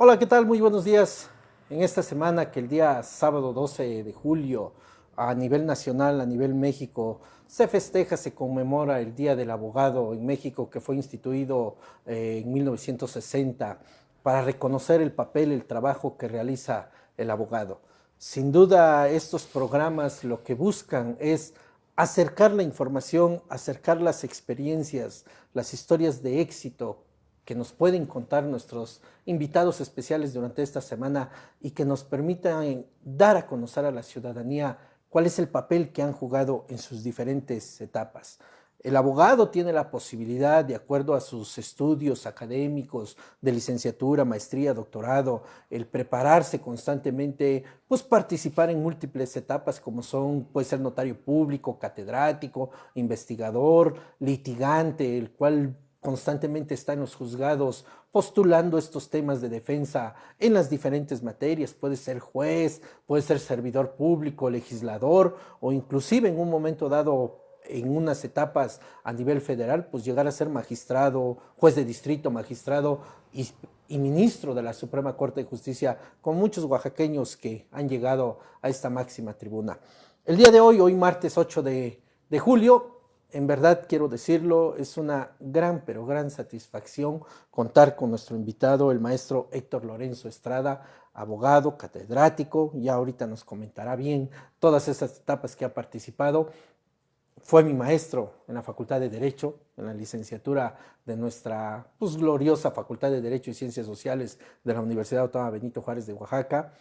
Hola, ¿qué tal? Muy buenos días. En esta semana que el día sábado 12 de julio a nivel nacional, a nivel México, se festeja, se conmemora el Día del Abogado en México que fue instituido en 1960 para reconocer el papel, el trabajo que realiza el abogado. Sin duda, estos programas lo que buscan es acercar la información, acercar las experiencias, las historias de éxito que nos pueden contar nuestros invitados especiales durante esta semana y que nos permitan dar a conocer a la ciudadanía cuál es el papel que han jugado en sus diferentes etapas. El abogado tiene la posibilidad, de acuerdo a sus estudios académicos de licenciatura, maestría, doctorado, el prepararse constantemente, pues participar en múltiples etapas como son, puede ser notario público, catedrático, investigador, litigante, el cual constantemente está en los juzgados postulando estos temas de defensa en las diferentes materias. Puede ser juez, puede ser servidor público, legislador o inclusive en un momento dado en unas etapas a nivel federal, pues llegar a ser magistrado, juez de distrito, magistrado y ministro de la Suprema Corte de Justicia, con muchos oaxaqueños que han llegado a esta máxima tribuna. El día de hoy, hoy martes 8 de julio, en verdad quiero decirlo, es una gran, pero gran satisfacción contar con nuestro invitado, el maestro Héctor Lorenzo Estrada, abogado, catedrático, ya ahorita nos comentará bien todas esas etapas que ha participado. Fue mi maestro en la Facultad de Derecho, en la licenciatura de nuestra pues, gloriosa Facultad de Derecho y Ciencias Sociales de la Universidad Autónoma Benito Juárez de Oaxaca.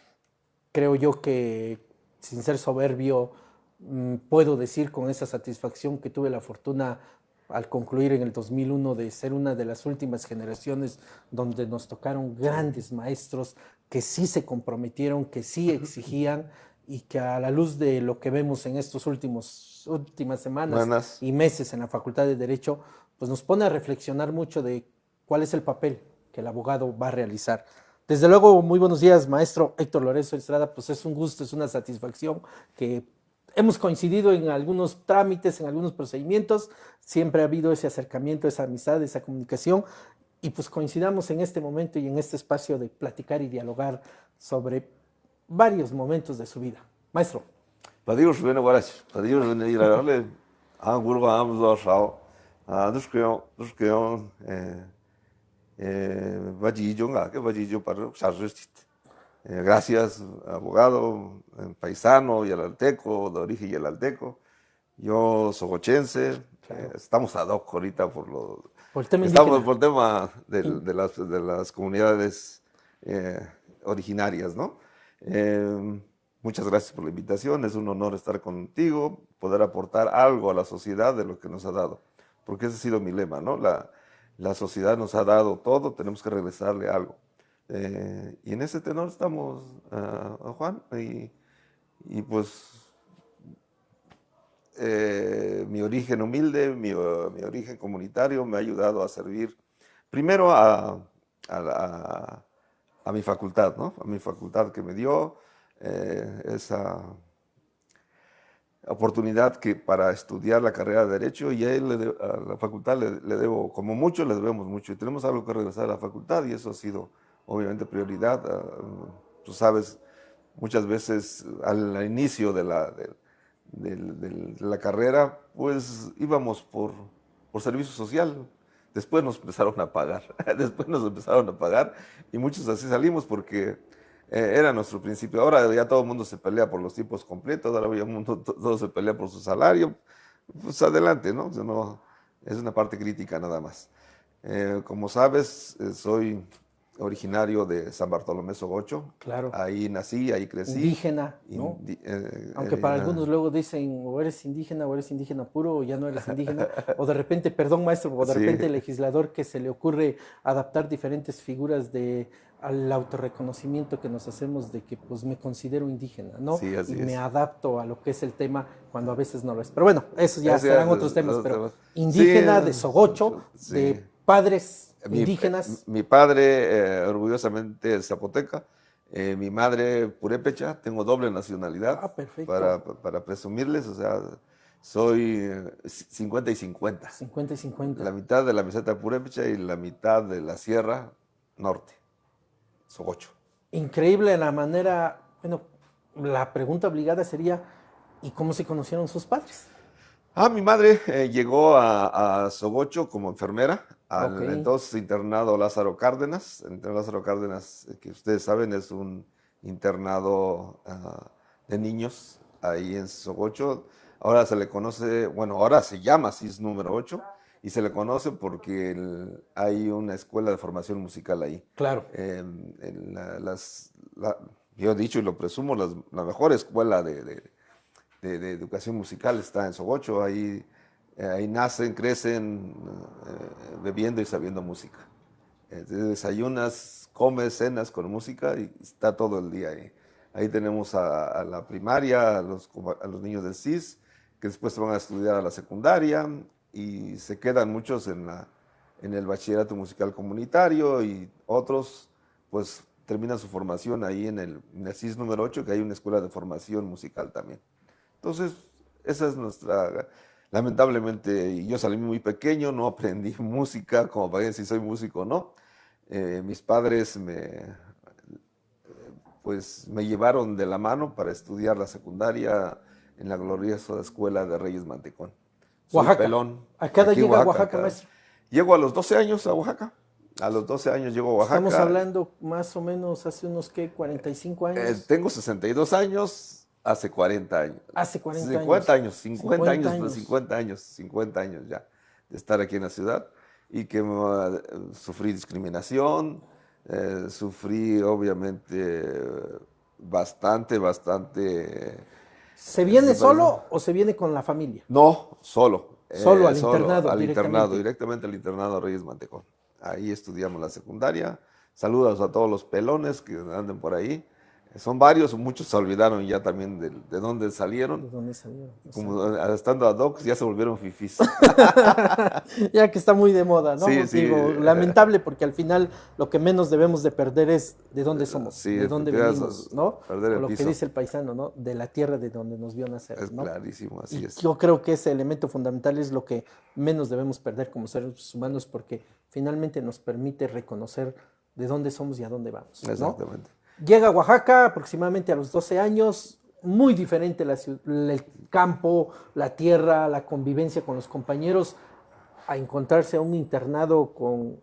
Creo yo que, sin ser soberbio, puedo decir con esa satisfacción que tuve la fortuna al concluir en el 2001 de ser una de las últimas generaciones donde nos tocaron grandes maestros que sí se comprometieron, que sí exigían y que a la luz de lo que vemos en estos últimas semanas Buenas. y meses en la Facultad de Derecho, pues nos pone a reflexionar mucho de cuál es el papel que el abogado va a realizar. Desde luego, muy buenos días, maestro Héctor Lorenzo Estrada. Pues es un gusto, es una satisfacción que hemos coincidido en algunos trámites, en algunos procedimientos. Siempre ha habido ese acercamiento, esa amistad, esa comunicación. Y pues coincidamos en este momento y en este espacio de platicar y dialogar sobre varios momentos de su vida. Maestro. Padios bene guarachi. Padios bene irarole. Gurgo amzo shao. Duskeo vajillo nga que vajillo para sarrestit. Gracias, abogado, paisano, yalalteco, de origen yalalteco. Yo sogochense. Claro. Estamos ad hoc ahorita Por el tema estamos indígena. por el tema de las comunidades originarias, ¿no? Muchas gracias por la invitación, es un honor estar contigo, poder aportar algo a la sociedad de lo que nos ha dado, porque ese ha sido mi lema, ¿no? La sociedad nos ha dado todo, tenemos que regresarle algo. Y en ese tenor estamos, Juan, y pues mi origen humilde, mi origen comunitario me ha ayudado a servir primero a mi facultad, ¿no? A mi facultad que me dio esa oportunidad para estudiar la carrera de Derecho y a la facultad le debo, como mucho, le debemos mucho y tenemos algo que regresar a la facultad y eso ha sido obviamente prioridad. Tú sabes, muchas veces al inicio de la carrera, pues íbamos por servicio social. Después nos empezaron a pagar, después nos empezaron a pagar y muchos así salimos porque era nuestro principio. Ahora ya todo el mundo se pelea por los tiempos completos, ahora ya el mundo todo se pelea por su salario. Pues adelante, ¿no? Es una parte crítica nada más. Como sabes, soy originario de San Bartolomé Sogocho. Claro. Ahí nací, ahí crecí. Indígena, ¿no? Aunque para algunos luego dicen o eres indígena puro o ya no eres indígena, o de repente, perdón maestro, o de Sí, repente el legislador que se le ocurre adaptar diferentes figuras al autorreconocimiento que nos hacemos de que pues me considero indígena, ¿no? sí, Y así me es. adapto a lo que es el tema cuando a veces no lo es. Pero bueno, eso ya Ese es serán otros temas, pero sí, indígena de Sogocho, sí. de padres Mi, indígenas. mi padre, orgullosamente zapoteca, mi madre purépecha, tengo doble nacionalidad Ah, perfecto. para presumirles, o sea, soy 50 y 50. 50 y 50. La mitad de la meseta purépecha y la mitad de la sierra norte. Sogocho. Increíble la manera, bueno, la pregunta obligada sería, ¿y cómo se conocieron sus padres? Mi madre llegó a Sogocho como enfermera Ok, al entonces internado Lázaro Cárdenas. El internado Lázaro Cárdenas, que ustedes saben, es un internado de niños ahí en Sogocho. Ahora se le conoce, bueno, ahora se llama CIS número 8 y se le conoce porque hay una escuela de formación musical ahí. claro. En yo he dicho y lo presumo, la mejor escuela de educación musical está en Sogocho. Ahí nacen, crecen bebiendo y sabiendo música. Desayunas, comes, cenas con música y está todo el día ahí. Ahí tenemos a la primaria, a los niños del CIS, que después se van a estudiar a la secundaria y se quedan muchos en el bachillerato musical comunitario y otros pues terminan su formación ahí en el CIS número 8, que hay una escuela de formación musical también. Entonces, esa es nuestra. Lamentablemente, yo salí muy pequeño, no aprendí música, como para decir si soy músico o no. Mis padres me llevaron de la mano para estudiar la secundaria en la gloriosa escuela de Reyes Mantecón. Soy Oaxaca. pelón, ¿A qué edad aquí en llega a Oaxaca. Oaxaca, maestro? Llego a los 12 años a Oaxaca. A los 12 años llego a Estamos Oaxaca. hablando más o menos hace unos, ¿qué? 45 años. Tengo 62 años, hace 40 años. Hace 40 50 años. años, 50 años, años. 50 años ya de estar aquí en la ciudad y que sufrí discriminación, sufrí obviamente bastante. ¿Se viene separación. solo o se viene con la familia? No, solo. Solo al internado al internado, directamente. directamente al internado Reyes Mantecón. Ahí estudiamos la secundaria. Saludos a todos los pelones que anden por ahí. Son varios, muchos se olvidaron ya también de dónde salieron. ¿De dónde salieron? Como estando ad hoc, ya se volvieron fifís. Ya que está muy de moda, ¿no? Sí, sí. Digo, lamentable porque al final lo que menos debemos de perder es de dónde somos, Sí, de dónde te vas venimos, a ¿no? perder O el lo que piso. dice el paisano, ¿no? De la tierra de donde nos vio nacer, Es ¿no? clarísimo, así Y es. yo creo que ese elemento fundamental es lo que menos debemos perder como seres humanos porque finalmente nos permite reconocer de dónde somos y a dónde vamos, ¿no? Exactamente. Llega a Oaxaca aproximadamente a los 12 años, muy diferente el campo, la tierra, la convivencia con los compañeros, a encontrarse a un internado con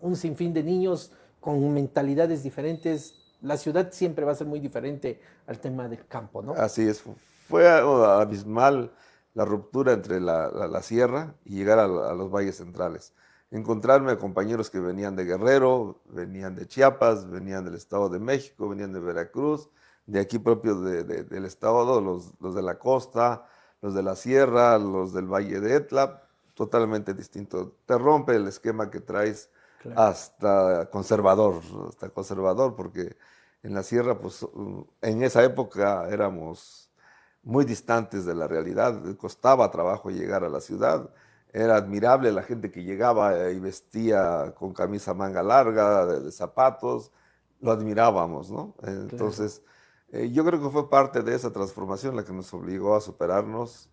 un sinfín de niños con mentalidades diferentes. La ciudad siempre va a ser muy diferente al tema del campo, ¿no? Así es. Fue abismal la ruptura entre la sierra y llegar a los valles centrales. Encontrarme a compañeros que venían de Guerrero, venían de Chiapas, venían del Estado de México, venían de Veracruz, de aquí propio del Estado, los de la costa, los de la sierra, los del Valle de Etla, totalmente distinto. Te rompe el esquema que traes Claro. hasta conservador, porque en la sierra, pues en esa época éramos muy distantes de la realidad, costaba trabajo llegar a la ciudad. Era admirable la gente que llegaba y vestía con camisa manga larga, de zapatos, lo admirábamos, ¿no? Entonces, yo creo que fue parte de esa transformación la que nos obligó a superarnos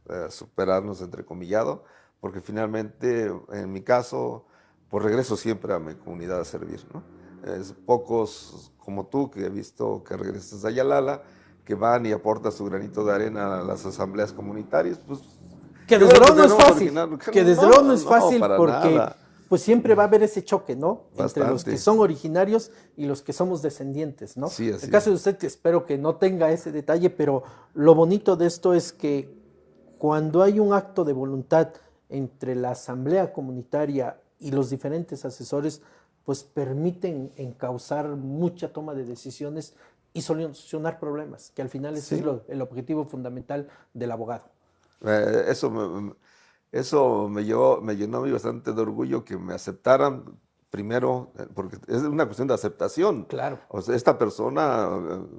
entrecomillado, porque finalmente, en mi caso, pues regreso siempre a mi comunidad a servir, ¿no? Pocos como tú que he visto que regresas a Yalala, que van y aportan su granito de arena a las asambleas comunitarias, pues que yo desde creo luego no es tenemos fácil, que desde luego no es fácil para porque nada. pues siempre va a haber ese choque, ¿no? Entre los Bastante. que son originarios y los que somos descendientes, ¿no? Sí, así El caso de es. usted espero que no tenga ese detalle, pero lo bonito de esto es que cuando hay un acto de voluntad entre la asamblea comunitaria y los diferentes asesores, pues permiten encauzar mucha toma de decisiones y solucionar problemas, que al final ese Sí. es el objetivo fundamental del abogado. Eso me llenó a mí bastante de orgullo que me aceptaran primero, porque es una cuestión de aceptación. Claro. O sea, esta persona,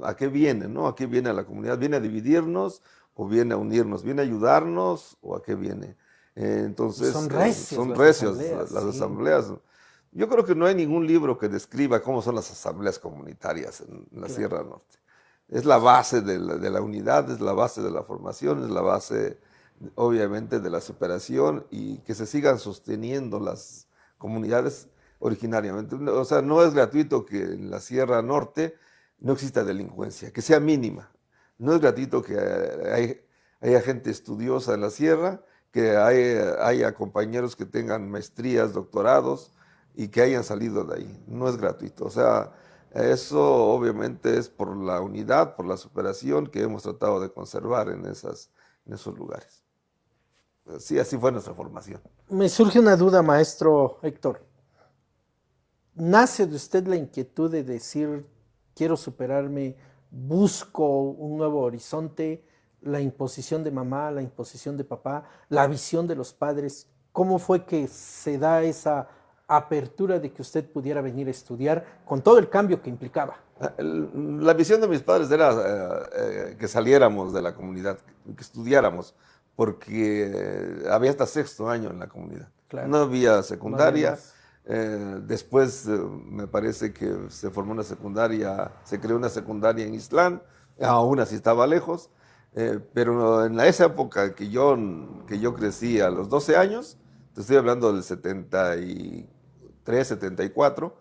¿a qué viene, no? ¿A qué viene a la comunidad? ¿Viene a dividirnos o viene a unirnos? ¿Viene a ayudarnos o a qué viene? Entonces, Son recias son las recias asambleas, las sí. asambleas. Yo creo que no hay ningún libro que describa cómo son las asambleas comunitarias en la Claro. Sierra Norte. Es la base de la unidad, es la base de la formación, es la base, obviamente, de la superación y que se sigan sosteniendo las comunidades originariamente. O sea, no es gratuito que en la Sierra Norte no exista delincuencia, que sea mínima. No es gratuito que haya gente estudiosa en la Sierra, que haya compañeros que tengan maestrías, doctorados y que hayan salido de ahí. No es gratuito. O sea, eso obviamente es por la unidad, por la superación que hemos tratado de conservar en esos lugares. Sí, así fue nuestra formación. Me surge una duda, maestro Héctor. ¿Nace de usted la inquietud de decir, quiero superarme, busco un nuevo horizonte, la imposición de mamá, la imposición de papá, la visión de los padres? ¿Cómo fue que se da esa apertura de que usted pudiera venir a estudiar con todo el cambio que implicaba? La visión de mis padres era que saliéramos de la comunidad, que estudiáramos, porque había hasta sexto año en la comunidad. Claro, No había no había secundaria. más. Después me parece que se formó una secundaria, se creó una secundaria en Islán, aún así estaba lejos, pero en esa época que yo crecí a los 12 años, te estoy hablando del 73, 74,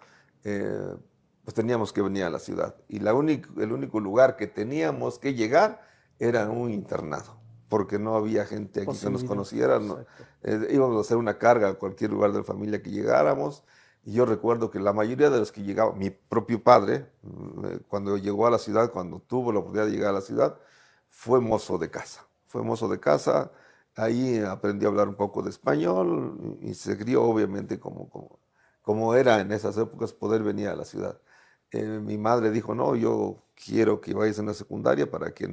pues teníamos que venir a la ciudad. Y el único lugar que teníamos que llegar era un internado, porque no había gente aquí que nos Posibilidad. conociera. Exacto. Íbamos a hacer una carga a cualquier lugar de la familia que llegáramos. Y yo recuerdo que la mayoría de los que llegaban, mi propio padre, cuando llegó a la ciudad, cuando tuvo la oportunidad de llegar a la ciudad, fue mozo de casa. Fue mozo de casa. Ahí aprendí a hablar un poco de español y se crió obviamente como era en esas épocas poder venir a la ciudad. Mi madre dijo, no, yo quiero que vayas a una secundaria para que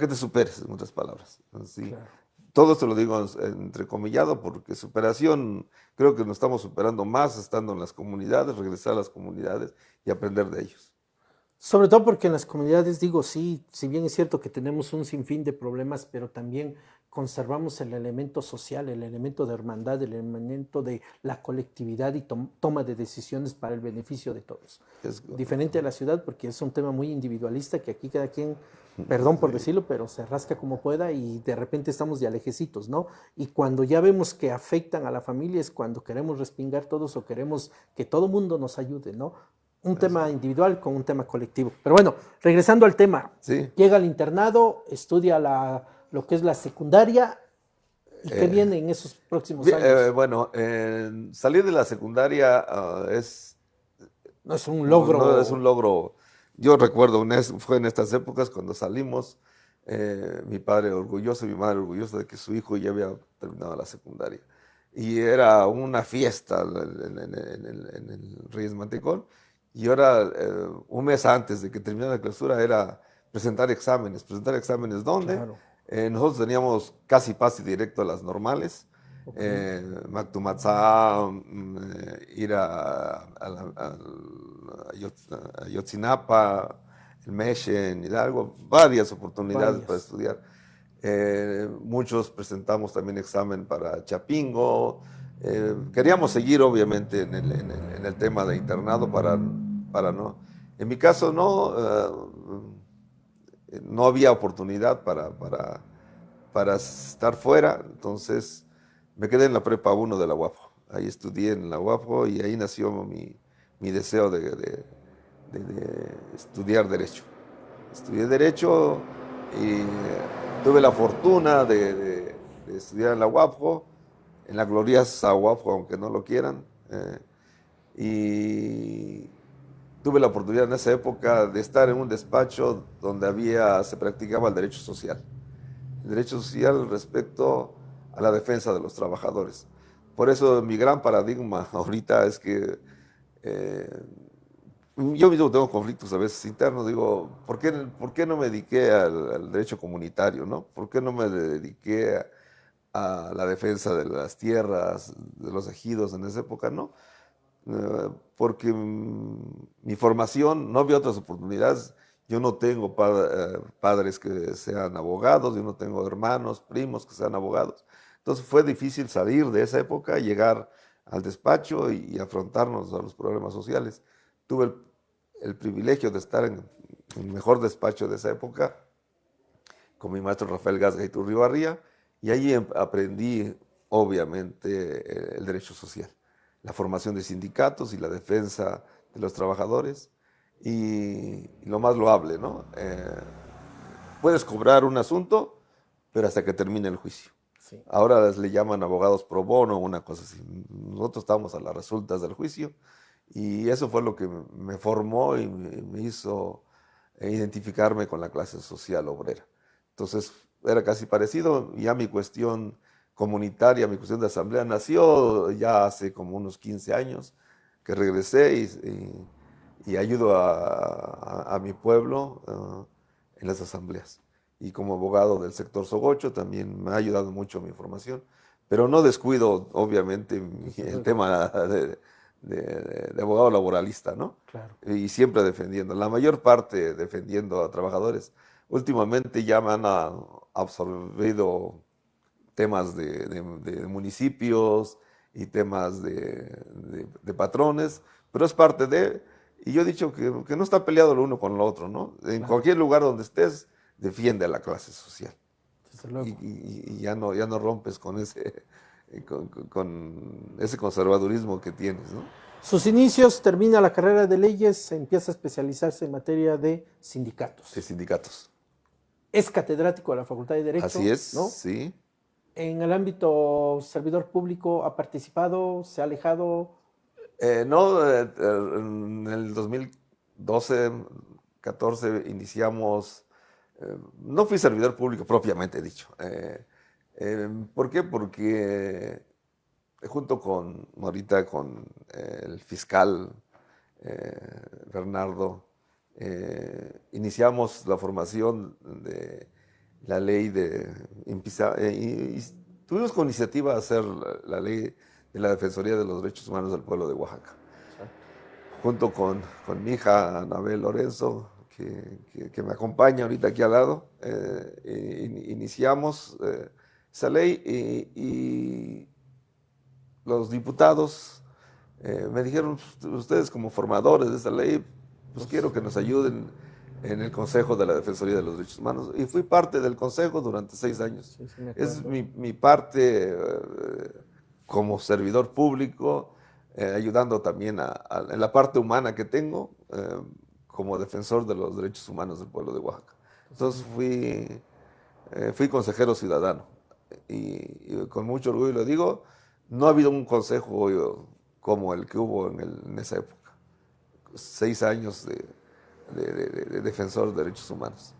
te superes, en otras palabras. Así, Claro. todo esto lo digo entrecomillado porque superación, creo que nos estamos superando más estando en las comunidades, regresar a las comunidades y aprender de ellos. Sobre todo porque en las comunidades, digo, sí, si bien es cierto que tenemos un sinfín de problemas, pero también conservamos el elemento social, el elemento de hermandad, el elemento de la colectividad y toma de decisiones para el beneficio de todos. Es correcto. Diferente a la ciudad, porque es un tema muy individualista, que aquí cada quien, perdón por Sí, decirlo, pero se rasca como pueda y de repente estamos de alejecitos, ¿no? Y cuando ya vemos que afectan a la familia es cuando queremos respingar todos o queremos que todo mundo nos ayude, ¿no? Un tema individual con un tema colectivo. Pero bueno, regresando al tema, sí. llega al internado, estudia lo que es la secundaria y qué Eh, viene en esos próximos años. bueno, salir de la secundaria No es un no es un logro, logro. Yo recuerdo, fue en estas épocas cuando salimos, mi padre orgulloso y mi madre orgullosa de que su hijo ya había terminado la secundaria. Y era una fiesta en el Reyes Mantecón. Y ahora, un mes antes de que terminara la clausura, era presentar exámenes. ¿Presentar exámenes dónde? claro, Nosotros teníamos casi pase directo a las normales. ok, Mactumatzá, ir a Ayotzinapa, el Meche, en Hidalgo, varias oportunidades para varias. estudiar. Muchos presentamos también examen para Chapingo. Queríamos seguir obviamente en el tema de internado para no. En mi caso no había oportunidad para estar fuera, entonces me quedé en la prepa 1 de la UAPO. Ahí estudié en la UAPO y ahí nació mi deseo de estudiar Derecho. Estudié Derecho y tuve la fortuna de estudiar en la UAPO, en la gloriosa UAPO, aunque no lo quieran. Y tuve la oportunidad en esa época de estar en un despacho donde se practicaba el derecho social. El derecho social respecto a la defensa de los trabajadores. Por eso mi gran paradigma ahorita es que yo mismo tengo conflictos a veces internos. Digo, ¿por qué no me dediqué al derecho comunitario, ¿no? ¿Por qué no me dediqué a la defensa de las tierras, de los ejidos en esa época? No, porque mi formación, no había otras oportunidades. Yo no tengo padres que sean abogados, yo no tengo hermanos, primos que sean abogados. Entonces fue difícil salir de esa época, llegar al despacho y afrontarnos a los problemas sociales. Tuve el privilegio de estar en el mejor despacho de esa época, con mi maestro Rafael Gasga y Turribarría, y ahí aprendí, obviamente, el derecho social. la formación de sindicatos y la defensa de los trabajadores. Y lo más loable, ¿no? Puedes cobrar un asunto, pero hasta que termine el juicio. Sí. Ahora le llaman abogados pro bono, una cosa así. Nosotros estábamos a las resultas del juicio y eso fue lo que me formó y me hizo identificarme con la clase social obrera. Entonces era casi parecido. Ya mi cuestión comunitaria, mi cuestión de asamblea nació ya hace como unos 15 años que regresé y ayudo a mi pueblo en las asambleas. Y como abogado del sector Sogocho también me ha ayudado mucho mi formación, pero no descuido obviamente el tema de abogado laboralista, ¿no? Claro. Y siempre defendiendo, la mayor parte defendiendo a trabajadores. Últimamente ya me han absorbido temas de municipios y temas de patrones, pero es parte de... Y yo he dicho que no está peleado lo uno con lo otro, ¿no? En Claro. cualquier lugar donde estés, defiende a la clase social. Desde luego. Y ya no rompes con con ese conservadurismo que tienes, ¿no? Sus inicios, termina la carrera de leyes, empieza a especializarse en materia de sindicatos. De sindicatos. Es catedrático de la Facultad de Derecho. Así es, ¿no? sí. En el ámbito servidor público ha participado, se ha alejado. No, en el 2012, 14 iniciamos, no fui servidor público propiamente dicho. ¿Por qué? Porque junto con, ahorita con el fiscal Bernardo, iniciamos la formación de la ley y tuvimos con iniciativa de hacer la ley de la Defensoría de los Derechos Humanos del Pueblo de Oaxaca. Junto con mi hija Anabel Lorenzo, que me acompaña ahorita aquí al lado, iniciamos esa ley y los diputados me dijeron, ustedes como formadores de esa ley, pues quiero que nos ayuden en el Consejo de la Defensoría de los Derechos Humanos. Y fui parte del Consejo durante 6 años. Sí, me Es mi parte como servidor público, ayudando también en la parte humana que tengo, como defensor de los derechos humanos del pueblo de Oaxaca. Entonces fui consejero ciudadano y con mucho orgullo lo digo, no ha habido un consejo como el que hubo en esa época. 6 años de defensor de derechos humanos.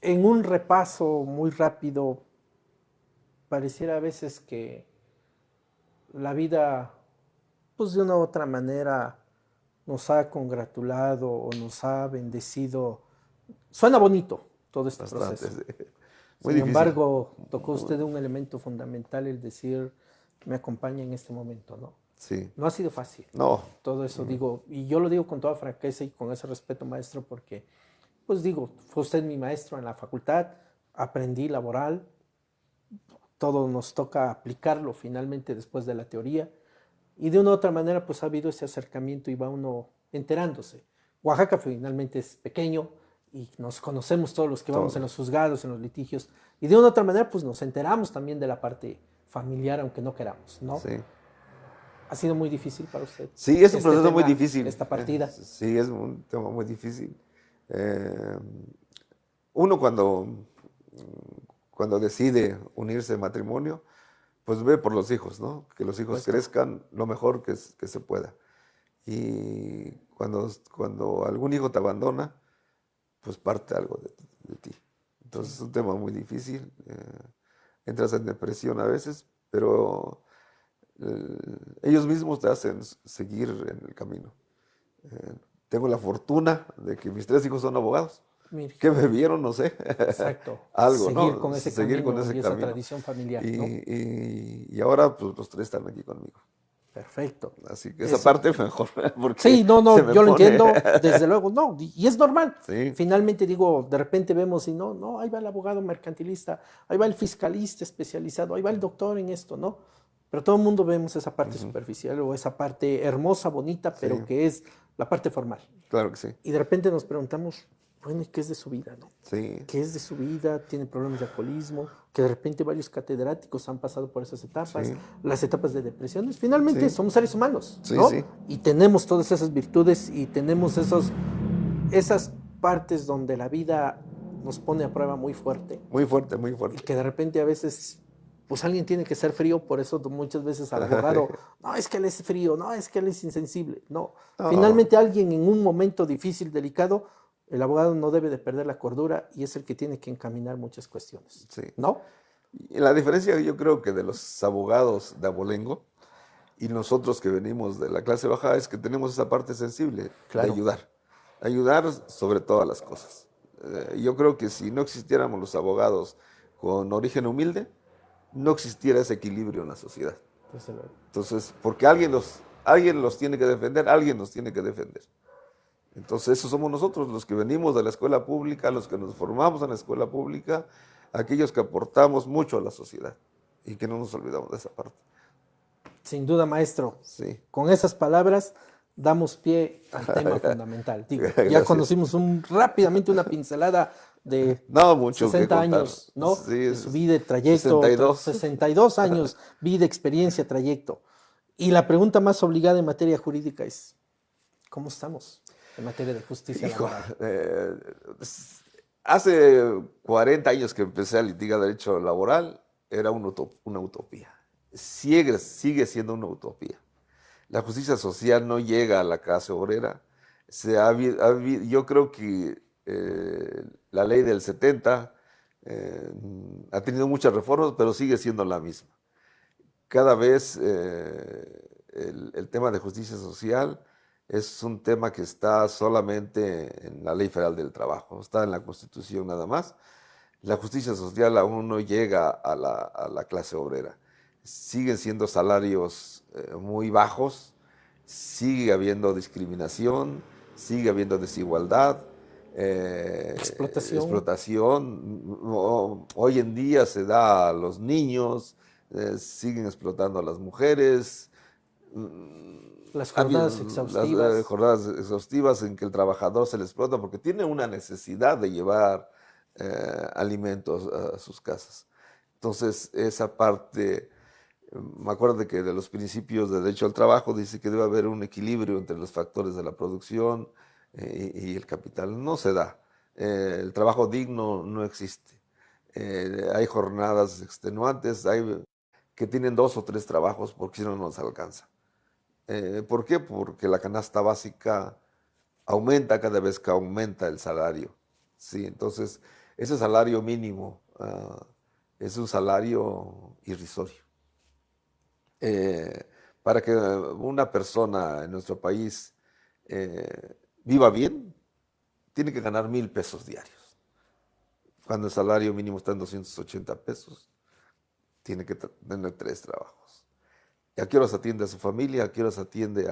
En un repaso muy rápido, pareciera a veces que la vida, pues de una u otra manera, nos ha congratulado o nos ha bendecido. Suena bonito todo este proceso. Sin embargo, tocó usted un elemento fundamental, el decir, me acompaña en este momento, ¿no? Sí. No ha sido fácil. No. Todo eso digo, y yo lo digo con toda franqueza y con ese respeto, maestro, porque, pues digo, fue usted mi maestro en la facultad, aprendí laboral, todo nos toca aplicarlo finalmente después de la teoría, y de una u otra manera, pues ha habido ese acercamiento y va uno enterándose. Oaxaca finalmente es pequeño y nos conocemos todos los que vamos en los juzgados, en los litigios, y de una u otra manera, pues nos enteramos también de la parte familiar, aunque no queramos, ¿no? Sí. ¿Ha sido muy difícil para usted? Sí, es un proceso muy difícil. Esta partida. Sí, es un tema muy difícil. Uno cuando decide unirse en matrimonio, pues ve por los hijos, ¿no? Que los hijos crezcan lo mejor que se pueda. Y cuando algún hijo te abandona, pues parte algo de ti. Entonces es un tema muy difícil. Entras en depresión a veces, pero ellos mismos te hacen seguir en el camino. Tengo la fortuna de que mis 3 hijos son abogados. Mire. ¿Qué me vieron? No sé. Exacto. Algo, seguir ¿no? Con ese seguir camino con ese y camino. esa tradición familiar. ¿no? Y ahora pues los 3 están aquí conmigo. Perfecto. Así que esa parte es mejor. Sí, no, yo lo entiendo, desde luego, no, y es normal. Sí. Finalmente digo, de repente vemos y no, ahí va el abogado mercantilista, ahí va el fiscalista especializado, ahí va el doctor en esto, ¿no? Pero todo el mundo vemos esa parte superficial o esa parte hermosa, bonita, pero que es la parte formal. Claro que sí. Y de repente nos preguntamos, bueno, ¿y qué es de su vida, no? Sí. ¿Qué es de su vida? Tiene problemas de alcoholismo, que de repente varios catedráticos han pasado por esas etapas, Sí. las etapas de depresiones. Finalmente Sí. somos seres humanos, Sí, ¿no? sí. Y tenemos todas esas virtudes y tenemos esas partes donde la vida nos pone a prueba muy fuerte Muy fuerte, muy y fuerte. que de repente a veces, pues alguien tiene que ser frío, por eso muchas veces al abogado, no, es que él es frío, no, es que él es insensible. No, No, finalmente alguien en un momento difícil, delicado, el abogado no debe de perder la cordura y es el que tiene que encaminar muchas cuestiones, sí. ¿no? Y la diferencia yo creo que de los abogados de abolengo y nosotros que venimos de la clase baja es que tenemos esa parte sensible de Claro. ayudar sobre todas las cosas. Yo creo que si no existiéramos los abogados con origen humilde, no existiera ese equilibrio en la sociedad. Desde luego. Entonces, porque alguien los tiene que defender, alguien nos tiene que defender. Entonces, esos somos nosotros, los que venimos de la escuela pública, los que nos formamos en la escuela pública, aquellos que aportamos mucho a la sociedad y que no nos olvidamos de esa parte. Sin duda, maestro. Sí. Con esas palabras damos pie al tema fundamental. Digo, ya Gracias. conocimos rápidamente una pincelada de No, mucho 60 que contar. años, ¿no? Sí, De su vida, trayecto, 62. 62 años, vida, experiencia, trayecto. Y la pregunta más obligada en materia jurídica es, ¿cómo estamos en materia de justicia Hijo, laboral? hace 40 años que empecé a litigar derecho laboral, era una utopía. Sigue siendo una utopía. La justicia social no llega a la clase obrera. Yo creo que la ley del 70 ha tenido muchas reformas, pero sigue siendo la misma. Cada vez el tema de justicia social es un tema que está solamente en la Ley Federal del Trabajo, está en la Constitución nada más. La justicia social aún no llega a la clase obrera. Siguen siendo salarios muy bajos, sigue habiendo discriminación, sigue habiendo desigualdad, explotación. Hoy en día se da a los niños, siguen explotando a las mujeres. Las jornadas exhaustivas. Las jornadas exhaustivas en que el trabajador se le explota porque tiene una necesidad de llevar alimentos a sus casas. Entonces, esa parte, me acuerdo de que de los principios de derecho al trabajo dice que debe haber un equilibrio entre los factores de la producción y el capital. No se da. El trabajo digno no existe. Hay jornadas extenuantes, hay que tienen 2 o 3 trabajos porque si no nos alcanza. ¿Por qué? Porque la canasta básica aumenta cada vez que aumenta el salario. Sí, entonces, ese salario mínimo es un salario irrisorio. Para que una persona en nuestro país viva bien, tiene que ganar 1,000 pesos diarios. Cuando el salario mínimo está en 280 pesos, tiene que tener 3 trabajos. ¿Y a qué horas atiende a su familia? ¿A qué horas atiende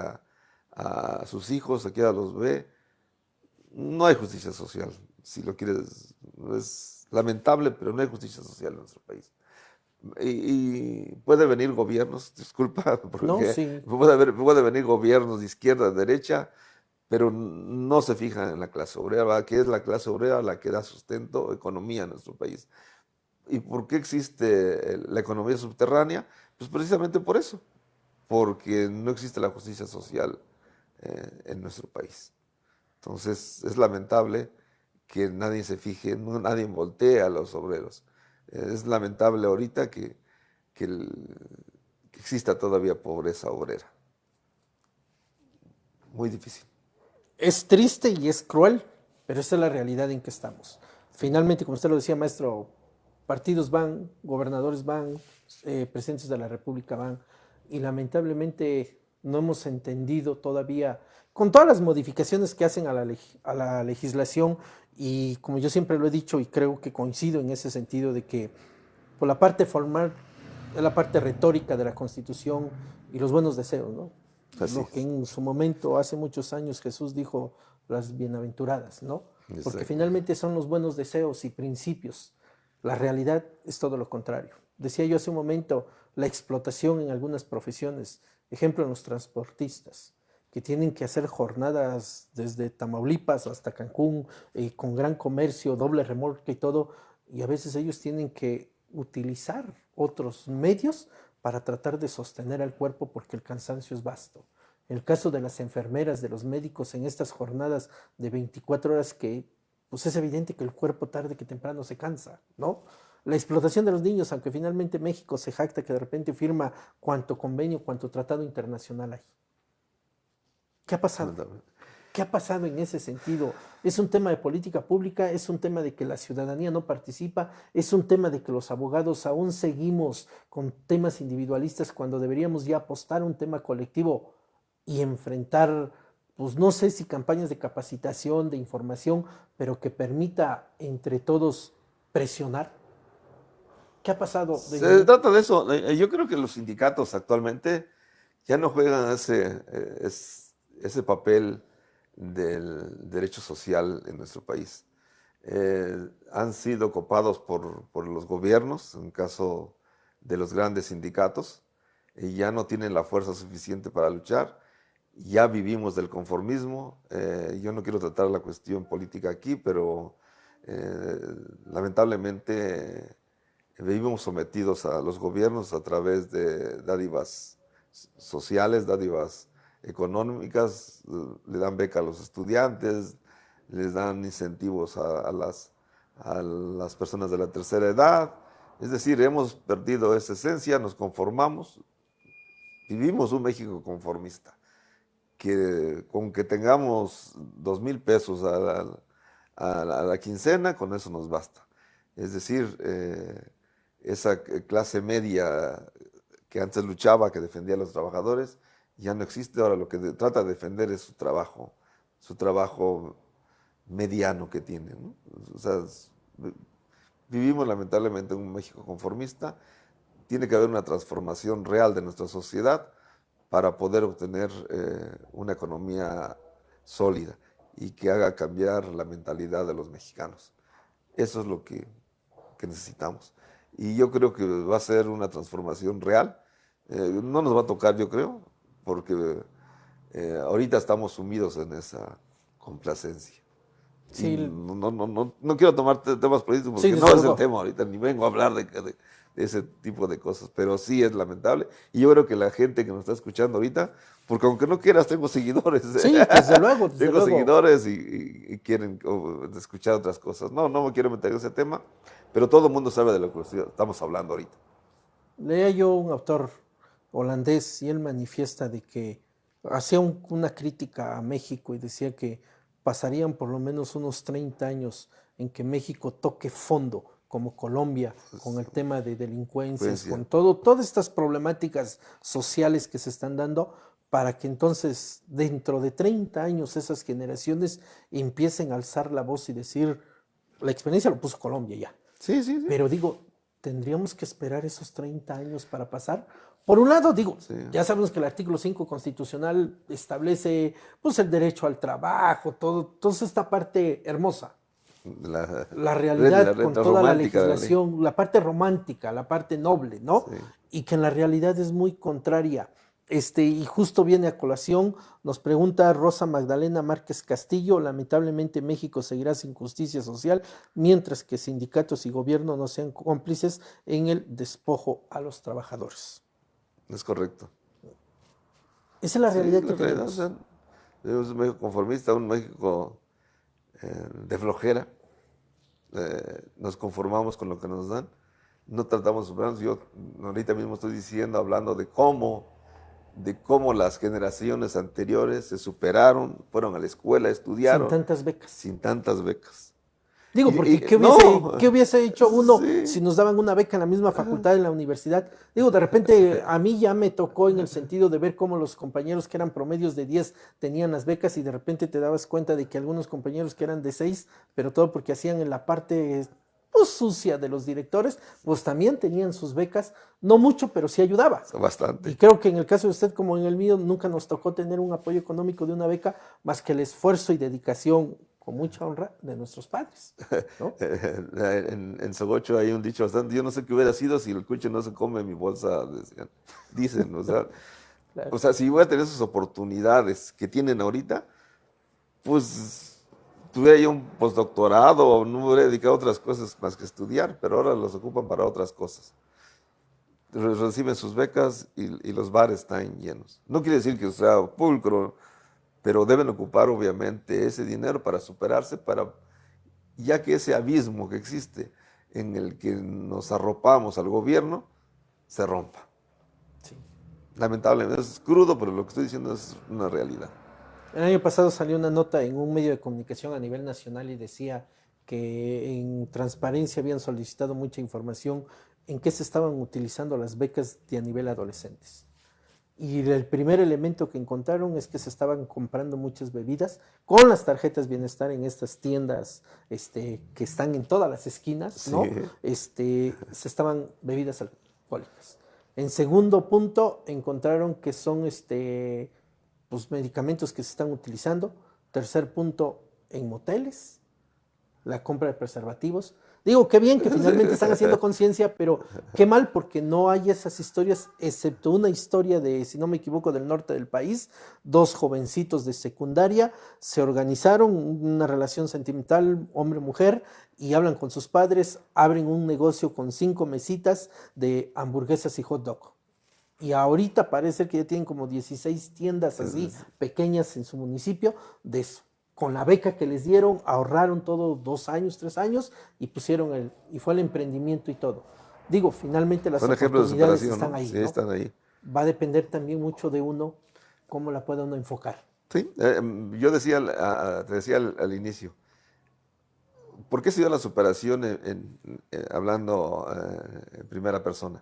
a sus hijos? ¿A qué horas los ve? No hay justicia social. Si lo quieres, es lamentable, pero no hay justicia social en nuestro país. Y puede venir gobiernos, disculpa, porque No, sí. puede venir gobiernos de izquierda, de derecha, pero no se fijan en la clase obrera, ¿verdad? Que es la clase obrera la que da sustento, economía en nuestro país. ¿Y por qué existe la economía subterránea? Pues precisamente por eso, porque no existe la justicia social en nuestro país. Entonces es lamentable que nadie se fije, nadie voltee a los obreros. Es lamentable ahorita que exista todavía pobreza obrera. Muy difícil. Es triste y es cruel, pero esa es la realidad en que estamos. Finalmente, como usted lo decía, maestro, partidos van, gobernadores van, presidentes de la República van, y lamentablemente no hemos entendido todavía, con todas las modificaciones que hacen a la legislación, y como yo siempre lo he dicho y creo que coincido en ese sentido de que por la parte formal, la parte retórica de la Constitución y los buenos deseos, ¿no? Así Lo que es. en su momento, hace muchos años, Jesús dijo, las bienaventuradas, ¿no? Porque Exacto. finalmente son los buenos deseos y principios. La realidad es todo lo contrario. Decía yo hace un momento, la explotación en algunas profesiones, ejemplo en los transportistas, que tienen que hacer jornadas desde Tamaulipas hasta Cancún, con gran comercio, doble remolque y todo, y a veces ellos tienen que utilizar otros medios para tratar de sostener al cuerpo porque el cansancio es vasto. En el caso de las enfermeras, de los médicos, en estas jornadas de 24 horas que pues es evidente que el cuerpo tarde que temprano se cansa, ¿no? La explotación de los niños, aunque finalmente México se jacta que de repente firma cuanto convenio, cuanto tratado internacional hay. ¿Qué ha pasado? ¿Qué ha pasado en ese sentido? ¿Es un tema de política pública? ¿Es un tema de que la ciudadanía no participa? ¿Es un tema de que los abogados aún seguimos con temas individualistas cuando deberíamos ya apostar a un tema colectivo y enfrentar, pues no sé si campañas de capacitación, de información, pero que permita entre todos presionar? ¿Qué ha pasado? Se trata de eso. Yo creo que los sindicatos actualmente ya no juegan ese papel del derecho social en nuestro país. Han sido copados por los gobiernos, en caso de los grandes sindicatos, y ya no tienen la fuerza suficiente para luchar. Ya vivimos del conformismo. Yo no quiero tratar la cuestión política aquí, pero lamentablemente vivimos sometidos a los gobiernos a través de dádivas sociales, dádivas económicas, le dan beca a los estudiantes, les dan incentivos a las personas de la tercera edad. Es decir, hemos perdido esa esencia, nos conformamos, vivimos un México conformista, que con que tengamos 2,000 pesos a la quincena, con eso nos basta. Es decir, esa clase media que antes luchaba, que defendía a los trabajadores, ya no existe. Ahora lo que trata de defender es su trabajo mediano que tiene, ¿no? O sea, vivimos lamentablemente en un México conformista. Tiene que haber una transformación real de nuestra sociedad para poder obtener una economía sólida y que haga cambiar la mentalidad de los mexicanos. Eso es lo que necesitamos. Y yo creo que va a ser una transformación real. No nos va a tocar, yo creo, porque ahorita estamos sumidos en esa complacencia. Sí. No quiero tomar temas políticos porque sí, no es el tema ahorita, ni vengo a hablar de ese tipo de cosas, pero sí es lamentable. Y yo creo que la gente que nos está escuchando ahorita, porque aunque no quieras, tengo seguidores. Sí, desde luego. Tengo seguidores y quieren escuchar otras cosas. No me quiero meter en ese tema, pero todo el mundo sabe de lo que estamos hablando ahorita. Leía yo un autor holandés y él manifiesta de que hacía una crítica a México y decía que pasarían por lo menos unos 30 años en que México toque fondo, como Colombia, con el tema de delincuencias, con todas estas problemáticas sociales que se están dando, para que entonces dentro de 30 años esas generaciones empiecen a alzar la voz y decir, la experiencia lo puso Colombia ya. Sí. Pero digo, ¿tendríamos que esperar esos 30 años para pasar? Por un lado, digo, ya sabemos que el artículo 5 constitucional establece pues, el derecho al trabajo, toda esta parte hermosa. La realidad con toda la legislación, la parte romántica, la parte noble, ¿no? Sí. Y que en la realidad es muy contraria. Y justo viene a colación, nos pregunta Rosa Magdalena Márquez Castillo, lamentablemente México seguirá sin justicia social, mientras que sindicatos y gobierno no sean cómplices en el despojo a los trabajadores. Es correcto. Esa es la realidad que tenemos. O sea, es un México conformista, un México de flojera. Nos conformamos con lo que nos dan. No tratamos de superarnos. Yo ahorita mismo estoy hablando de cómo las generaciones anteriores se superaron, fueron a la escuela, estudiaron. Sin tantas becas. Digo, porque ¿qué hubiese hecho uno si nos daban una beca en la misma facultad, en la universidad? Digo, de repente a mí ya me tocó en el sentido de ver cómo los compañeros que eran promedios de 10 tenían las becas y de repente te dabas cuenta de que algunos compañeros que eran de 6, pero todo porque hacían en la parte pues, sucia de los directores, pues también tenían sus becas, no mucho, pero sí ayudaba. Bastante. Y creo que en el caso de usted como en el mío, nunca nos tocó tener un apoyo económico de una beca más que el esfuerzo y dedicación con mucha honra de nuestros padres, ¿no? En Sogocho hay un dicho bastante, yo no sé qué hubiera sido si el cuche no se come mi bolsa, dicen, o sea, O Claro. sea, si voy a tener esas oportunidades que tienen ahorita, pues tuviera yo un postdoctorado o no me hubiera dedicado a otras cosas más que estudiar, pero ahora los ocupan para otras cosas. Reciben sus becas y los bares están llenos. No quiere decir que sea pulcro, pero deben ocupar obviamente ese dinero para superarse, ya que ese abismo que existe en el que nos arropamos al gobierno se rompa. Sí. Lamentablemente es crudo, pero lo que estoy diciendo es una realidad. El año pasado salió una nota en un medio de comunicación a nivel nacional y decía que en transparencia habían solicitado mucha información en qué se estaban utilizando las becas de a nivel adolescentes. Y el primer elemento que encontraron es que se estaban comprando muchas bebidas con las tarjetas bienestar en estas tiendas que están en todas las esquinas, Sí, ¿no? Se estaban bebidas alcohólicas. En segundo punto, encontraron que son pues, medicamentos que se están utilizando. Tercer punto, en moteles, la compra de preservativos. Digo, qué bien que finalmente están haciendo conciencia, pero qué mal porque no hay esas historias, excepto una historia de, si no me equivoco, del norte del país. Dos jovencitos de secundaria se organizaron una relación sentimental, hombre-mujer, y hablan con sus padres, abren un negocio con 5 mesitas de hamburguesas y hot dog. Y ahorita parece que ya tienen como 16 tiendas así pequeñas en su municipio de eso. Con la beca que les dieron, ahorraron todo 2 años, 3 años y y fue el emprendimiento y todo. Digo, finalmente las son ejemplos de oportunidades superación, están ¿no? ahí, Sí, ¿no? están ahí. Va a depender también mucho de uno cómo la pueda uno enfocar. Sí, yo decía, te decía al inicio, ¿por qué se dio la superación hablando en primera persona?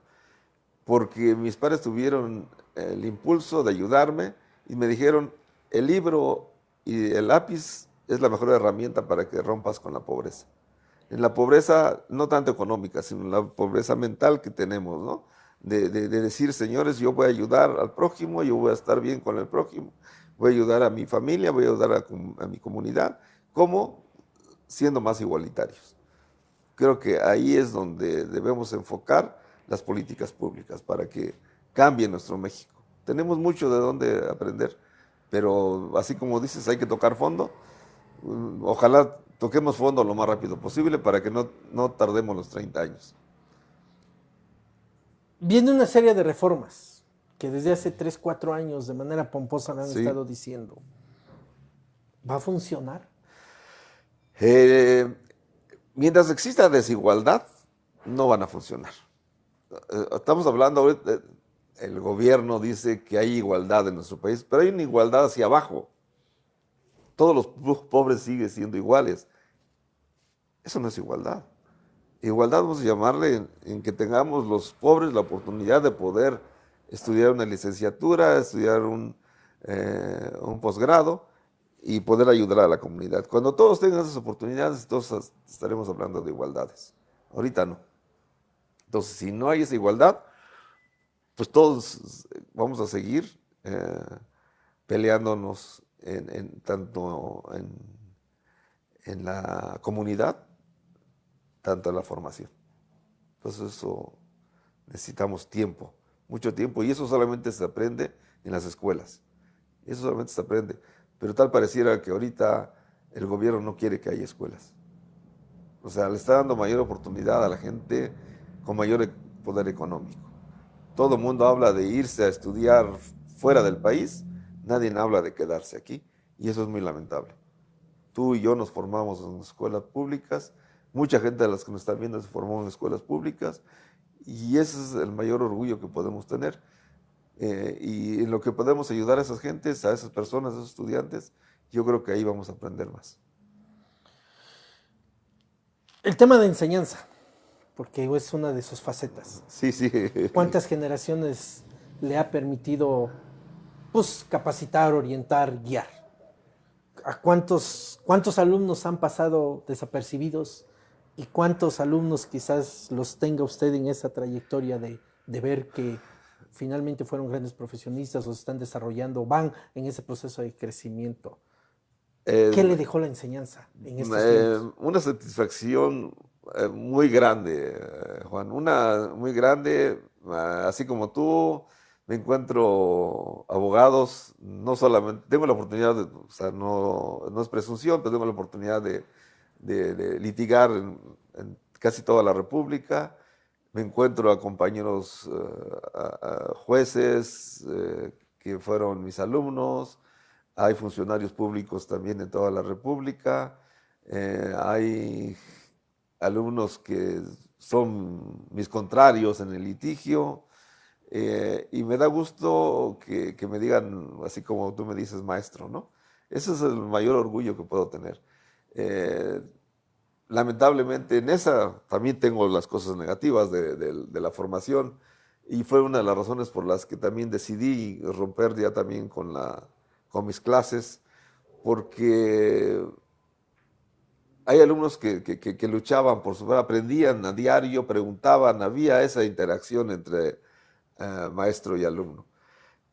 Porque mis padres tuvieron el impulso de ayudarme y me dijeron, el libro y el lápiz es la mejor herramienta para que rompas con la pobreza. En la pobreza, no tanto económica, sino en la pobreza mental que tenemos, ¿no? De decir, señores, yo voy a ayudar al prójimo, yo voy a estar bien con el prójimo, voy a ayudar a mi familia, voy a ayudar a mi comunidad, ¿cómo? Siendo más igualitarios. Creo que ahí es donde debemos enfocar las políticas públicas para que cambie nuestro México. Tenemos mucho de dónde aprender, pero así como dices, hay que tocar fondo. Ojalá toquemos fondo lo más rápido posible para que no tardemos los 30 años. Viene una serie de reformas que desde hace 3 4 años de manera pomposa me han Sí. estado diciendo. ¿Va a funcionar? Eh, Mientras exista desigualdad, no van a funcionar. Estamos hablando ahorita, el gobierno dice que hay igualdad en nuestro país, pero hay una igualdad hacia abajo. Todos los pobres siguen siendo iguales. Eso no es igualdad. Igualdad vamos a llamarle en que tengamos los pobres la oportunidad de poder estudiar una licenciatura, estudiar un posgrado y poder ayudar a la comunidad. Cuando todos tengan esas oportunidades, todos estaremos hablando de igualdades. Ahorita no. Entonces, si no hay esa igualdad, pues todos vamos a seguir peleándonos tanto en la comunidad, tanto en la formación. Entonces eso necesitamos tiempo, mucho tiempo, y eso solamente se aprende en las escuelas. Eso solamente se aprende. Pero tal pareciera que ahorita el gobierno no quiere que haya escuelas. O sea, le está dando mayor oportunidad a la gente con mayor poder económico. Todo el mundo habla de irse a estudiar fuera del país, nadie habla de quedarse aquí, y eso es muy lamentable. Tú y yo nos formamos en escuelas públicas, mucha gente de las que nos están viendo se formó en escuelas públicas, y ese es el mayor orgullo que podemos tener. Y en lo que podemos ayudar a esas gentes, a esas personas, a esos estudiantes, yo creo que ahí vamos a aprender más. El tema de enseñanza, porque es una de sus facetas. Sí, sí. ¿Cuántas generaciones le ha permitido pues, capacitar, orientar, guiar? ¿A cuántos alumnos han pasado desapercibidos y cuántos alumnos quizás los tenga usted en esa trayectoria de ver que finalmente fueron grandes profesionistas o se están desarrollando, van en ese proceso de crecimiento? ¿Qué le dejó la enseñanza en estos tiempos? Una satisfacción muy grande, Juan, una muy grande, así como tú, me encuentro abogados, no solamente, tengo la oportunidad, o sea, no es presunción, pero tengo la oportunidad de litigar en casi toda la República. Me encuentro a compañeros, a jueces que fueron mis alumnos, hay funcionarios públicos también en toda la República, hay alumnos que son mis contrarios en el litigio, y me da gusto que me digan, así como tú me dices, maestro, ¿no? Ese es el mayor orgullo que puedo tener. Eh, Lamentablemente en esa también tengo las cosas negativas de la formación, y fue una de las razones por las que también decidí romper ya también con mis clases, porque hay alumnos que luchaban por su, aprendían a diario, preguntaban, había esa interacción entre maestro y alumno.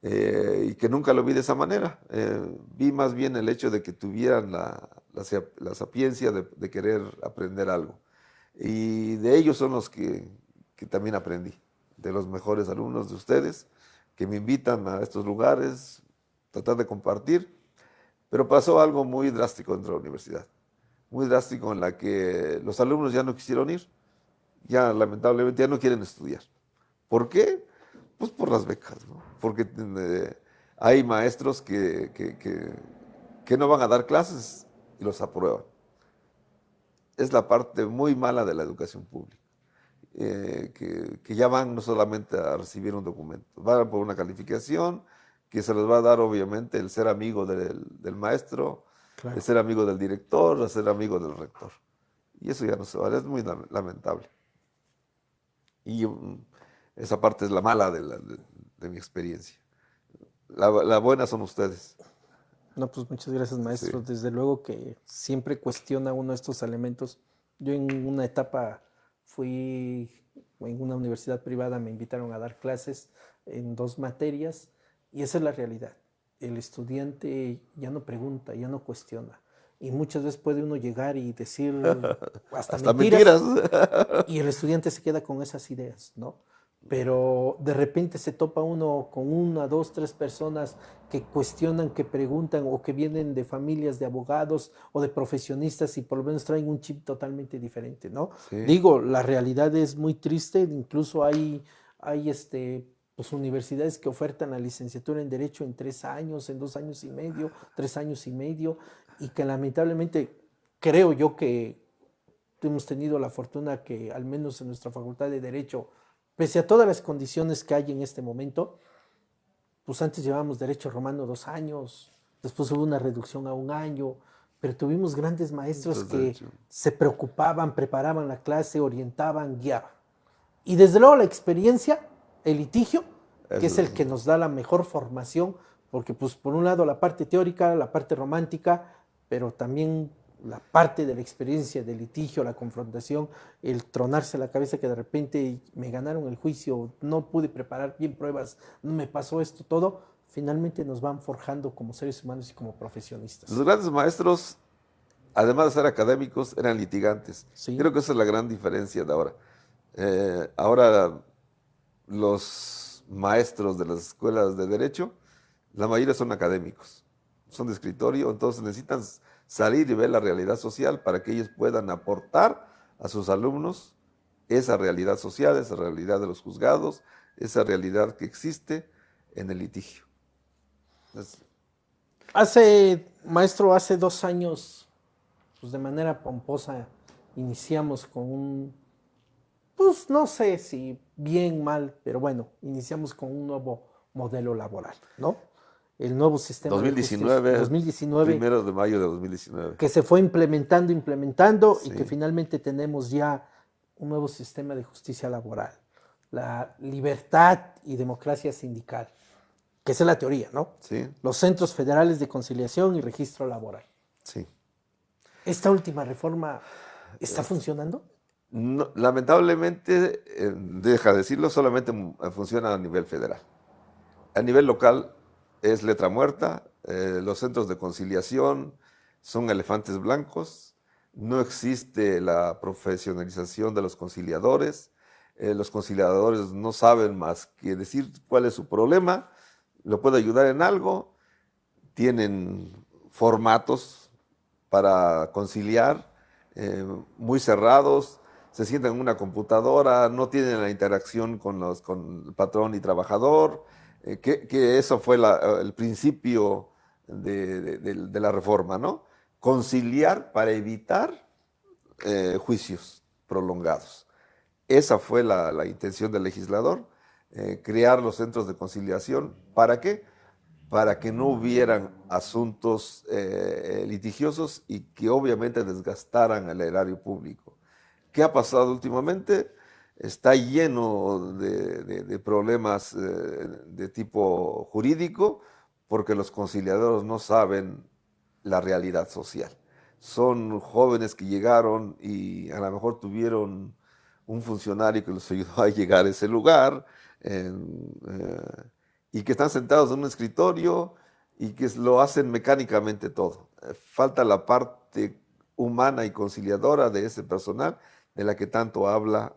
Y que nunca lo vi de esa manera. Vi más bien el hecho de que tuvieran la sapiencia de querer aprender algo. Y de ellos son los que también aprendí, de los mejores alumnos de ustedes, que me invitan a estos lugares, tratar de compartir. Pero pasó algo muy drástico dentro de la universidad, muy drástico, en la que los alumnos ya no quisieron ir, ya lamentablemente ya no quieren estudiar. ¿Por qué? Pues por las becas, ¿no? Porque hay maestros que no van a dar clases y los aprueban. Es la parte muy mala de la educación pública, que ya van no solamente a recibir un documento, van por una calificación que se les va a dar obviamente el ser amigo del maestro, el Claro. ser amigo del director, el ser amigo del rector. Y eso ya no se vale, es muy lamentable. Y esa parte es la mala de mi experiencia. La buena son ustedes. No, pues muchas gracias, Sí, maestro. Desde luego que siempre cuestiona uno estos elementos. Yo en una etapa fui en una universidad privada, me invitaron a dar clases en 2 materias y esa es la realidad. El estudiante ya no pregunta, ya no cuestiona. Y muchas veces puede uno llegar y decir hasta hasta mentiras mentiras. y el estudiante se queda con esas ideas, ¿no? Pero de repente se topa uno con 1, 2, 3 personas que cuestionan, que preguntan o que vienen de familias de abogados o de profesionistas y por lo menos traen un chip totalmente diferente, ¿no? Sí, Digo, la realidad es muy triste, incluso hay pues universidades que ofertan la licenciatura en Derecho en 3 años, en 2 años y medio, 3 años y medio, y que lamentablemente creo yo que hemos tenido la fortuna que al menos en nuestra Facultad de Derecho, pese a todas las condiciones que hay en este momento, pues antes llevábamos Derecho Romano 2 años, después hubo una reducción a 1 año, pero tuvimos grandes maestros entonces de que hecho, se preocupaban, preparaban la clase, orientaban, guiaban. Y desde luego la experiencia, el litigio, que es eso el que nos da la mejor formación, porque pues por un lado la parte teórica, la parte romántica, pero también la parte de la experiencia del litigio, la confrontación, el tronarse la cabeza que de repente me ganaron el juicio, no pude preparar bien pruebas, no me pasó esto todo, finalmente nos van forjando como seres humanos y como profesionistas. los grandes maestros, además de ser académicos, eran litigantes. Sí, Creo que esa es la gran diferencia de ahora. Ahora los maestros de las escuelas de derecho, la mayoría son académicos, son de escritorio, entonces necesitan salir y ver la realidad social para que ellos puedan aportar a sus alumnos esa realidad social, esa realidad de los juzgados, esa realidad que existe en el litigio. Es- maestro, hace 2 años, pues de manera pomposa, iniciamos con pues no sé si bien, mal, pero bueno, iniciamos con un nuevo modelo laboral, ¿no? El nuevo sistema de justicia 2019, 2019 primero de mayo de 2019. que se fue implementando y que Sí, finalmente tenemos ya un nuevo sistema de justicia laboral, la libertad y democracia sindical, que esa es la teoría, ¿no? sí, Los centros federales de conciliación y registro laboral. sí. ¿Esta última reforma está funcionando? Lamentablemente, deja de decirlo, solamente funciona a nivel federal. A nivel local es letra muerta, los centros de conciliación son elefantes blancos, no existe la profesionalización de los conciliadores, los conciliadores no saben más que decir cuál es su problema, lo puede ayudar en algo, tienen formatos para conciliar muy cerrados, se sientan en una computadora, no tienen la interacción con el patrón y trabajador, que eso fue el principio de la reforma, ¿no? Conciliar para evitar juicios prolongados. Esa fue la intención del legislador, crear los centros de conciliación. ¿Para qué? Para que no hubieran asuntos litigiosos y que obviamente desgastaran el erario público. ¿Qué ha pasado últimamente? Está lleno de problemas de tipo jurídico porque los conciliadores no saben la realidad social. Son jóvenes que llegaron y a lo mejor tuvieron un funcionario que los ayudó a llegar a ese lugar y que están sentados en un escritorio y que lo hacen mecánicamente todo. Falta la parte humana y conciliadora de ese personal de la que tanto habla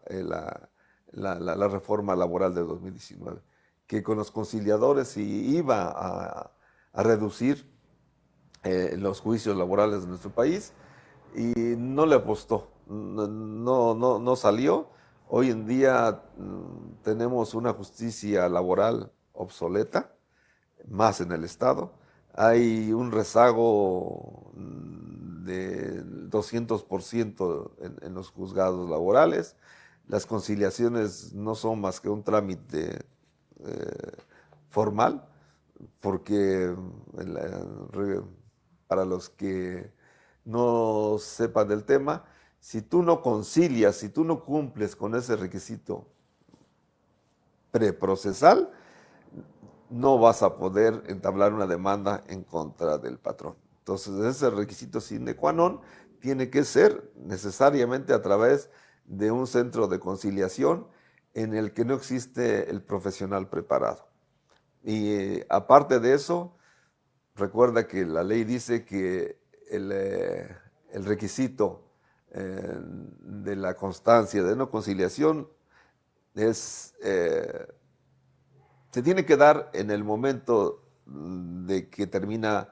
la reforma laboral de 2019, que con los conciliadores se iba a reducir los juicios laborales de nuestro país y no le apostó, no salió. Hoy en día tenemos una justicia laboral obsoleta, más en el Estado. Hay un rezago de 200% en los juzgados laborales. Las conciliaciones no son más que un trámite formal, porque para los que no sepan del tema, si tú no concilias, si tú no cumples con ese requisito preprocesal, no vas a poder entablar una demanda en contra del patrón. Entonces, ese requisito sine qua non tiene que ser necesariamente a través de un centro de conciliación en el que no existe el profesional preparado. Y aparte de eso, recuerda que la ley dice que el requisito de la constancia de no conciliación se tiene que dar en el momento de que termina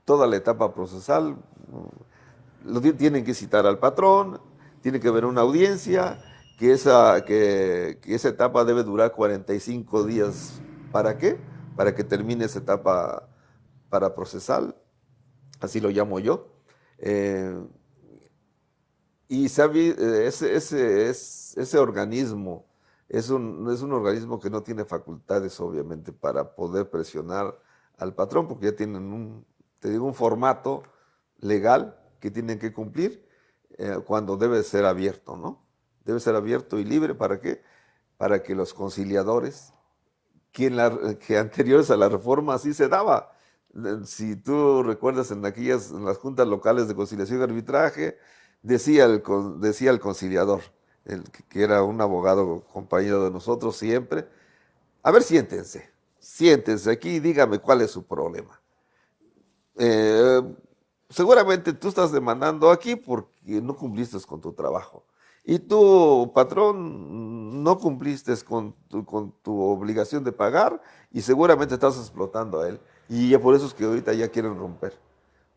toda la etapa procesal. Tienen que citar al patrón, tiene que haber una audiencia, que esa etapa debe durar 45 días. ¿Para qué? Para que termine esa etapa para procesal, así lo llamo yo. Y ese organismo es un organismo que no tiene facultades, obviamente, para poder presionar al patrón, porque ya tienen un formato legal que tienen que cumplir cuando debe ser abierto, ¿no? Debe ser abierto y libre, ¿para qué? Para que los conciliadores, que anteriores a la reforma así se daba. Si tú recuerdas en las juntas locales de conciliación y arbitraje, decía el conciliador, que era un abogado compañero de nosotros siempre, a ver, siéntense aquí y dígame cuál es su problema. Seguramente tú estás demandando aquí porque no cumpliste con tu trabajo. Y tu patrón no cumpliste con tu obligación de pagar y seguramente estás explotando a él. Y ya por eso es que ahorita ya quieren romper.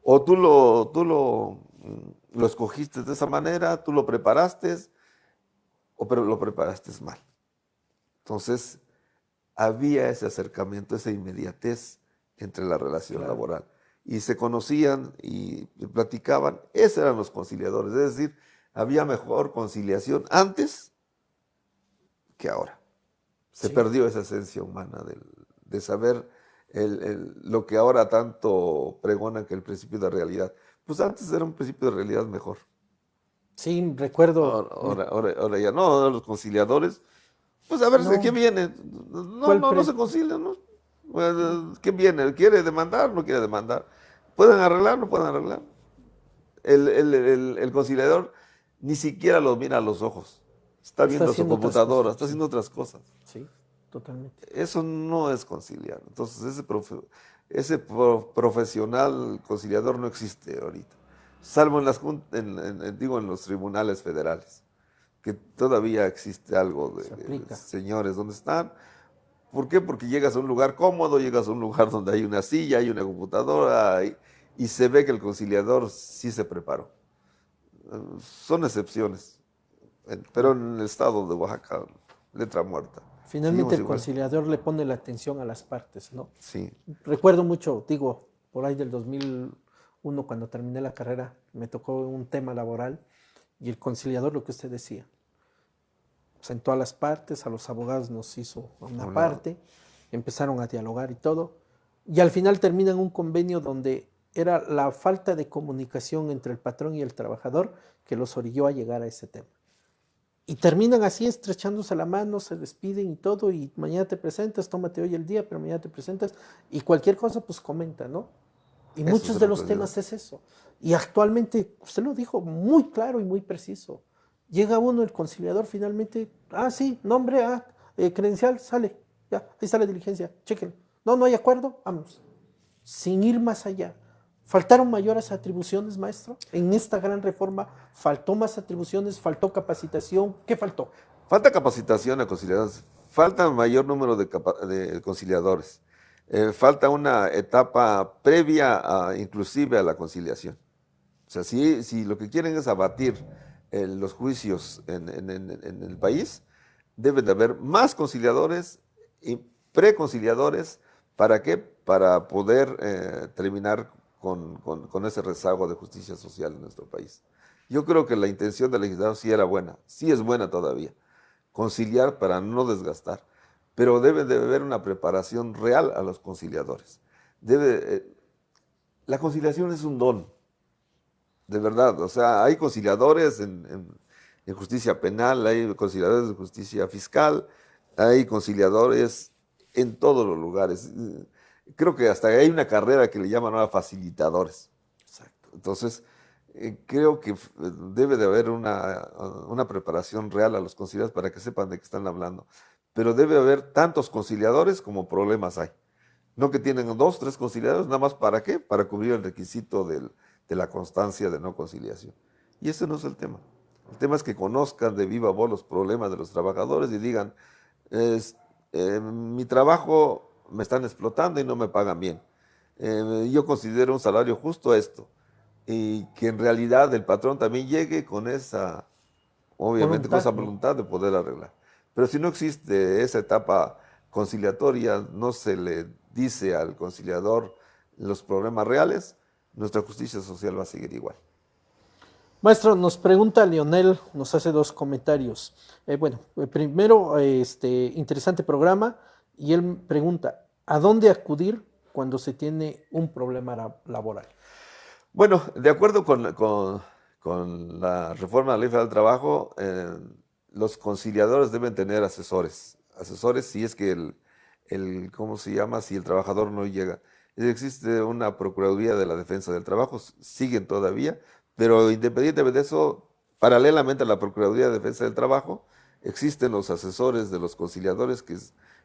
O tú lo escogiste de esa manera, tú lo preparaste, pero lo preparaste mal. Entonces, había ese acercamiento, esa inmediatez entre la relación laboral. Y se conocían y platicaban, esos eran los conciliadores. Es decir, había mejor conciliación antes que ahora. Se perdió esa esencia humana de saber lo que ahora tanto pregonan que el principio de realidad. Pues antes era un principio de realidad mejor. Sí, recuerdo. Ahora ya no, los conciliadores, pues a ver, ¿de qué viene? No se concilian, ¿no? ¿Qué viene? ¿Quiere demandar? ¿No quiere demandar? ¿Pueden arreglar? ¿No pueden arreglar? El conciliador ni siquiera los mira a los ojos. Está viendo su computadora, está haciendo otras cosas. Sí, totalmente. Eso no es conciliar. Entonces, ese profesional conciliador no existe ahorita. Salvo en los tribunales federales, que todavía existe algo Se de aplica. señores, ¿dónde están? ¿Por qué? Porque llegas a un lugar cómodo, llegas a un lugar donde hay una silla, hay una computadora y se ve que el conciliador sí se preparó. Son excepciones, pero en el estado de Oaxaca, letra muerta. Finalmente Seguimos el igual. conciliador le pone la atención a las partes, ¿no? Sí, Recuerdo mucho, digo, por ahí del 2001, cuando terminé la carrera, me tocó un tema laboral y el conciliador, lo que usted decía, sentó a las partes, a los abogados nos hizo a a una un lado. parte, empezaron a dialogar y todo, y al final terminan un convenio donde era la falta de comunicación entre el patrón y el trabajador que los orilló a llegar a ese tema. Y terminan así estrechándose la mano, se despiden y todo, y mañana te presentas, tómate hoy el día, pero mañana te presentas, y cualquier cosa pues comenta, ¿no? Y Eso muchos es de lo los que digo. temas es eso. Y actualmente, usted lo dijo muy claro y muy preciso. Llega uno, el conciliador, finalmente, sí, nombre, credencial, sale, ya, ahí está la diligencia, chequen. No, no hay acuerdo, vamos. Sin ir más allá. ¿Faltaron mayores atribuciones, maestro? En esta gran reforma, ¿faltó más atribuciones? ¿Faltó capacitación? ¿Qué faltó? Falta capacitación a conciliadores, falta mayor número de conciliadores, falta una etapa previa inclusive a la conciliación. O sea, si lo que quieren es abatir los juicios en el país, debe de haber más conciliadores y preconciliadores. ¿Para qué? Para poder terminar con ese rezago de justicia social en nuestro país. Yo creo que la intención del legislador sí era buena, sí es buena todavía, conciliar para no desgastar, pero debe de haber una preparación real a los conciliadores. La conciliación es un don, de verdad. O sea, hay conciliadores en justicia penal, hay conciliadores de justicia fiscal, hay conciliadores en todos los lugares. Creo que hasta hay una carrera que le llaman ahora facilitadores. Exacto. Entonces, creo que debe de haber una preparación real a los conciliadores para que sepan de qué están hablando. Pero debe haber tantos conciliadores como problemas hay. No que tienen dos, tres conciliadores, nada más ¿para qué? Para cubrir el requisito de la constancia de no conciliación. Y ese no es el tema. El tema es que conozcan de viva voz los problemas de los trabajadores y digan, mi trabajo me están explotando y no me pagan bien. Yo considero un salario justo esto. Y que en realidad el patrón también llegue con esa, obviamente, con esa Voluntad, ¿no? voluntad de poder arreglar. Pero si no existe esa etapa conciliatoria, no se le dice al conciliador los problemas reales, nuestra justicia social va a seguir igual. Maestro, nos pregunta Leonel, nos hace dos comentarios. Primero, interesante programa, y él pregunta, ¿a dónde acudir cuando se tiene un problema laboral? Bueno, de acuerdo con la reforma de la Ley Federal del Trabajo, los conciliadores deben tener asesores. Asesores si es que ¿cómo se llama? Si el trabajador no llega. Existe una Procuraduría de la Defensa del Trabajo, siguen todavía, pero independientemente de eso, paralelamente a la Procuraduría de Defensa del Trabajo, existen los asesores de los conciliadores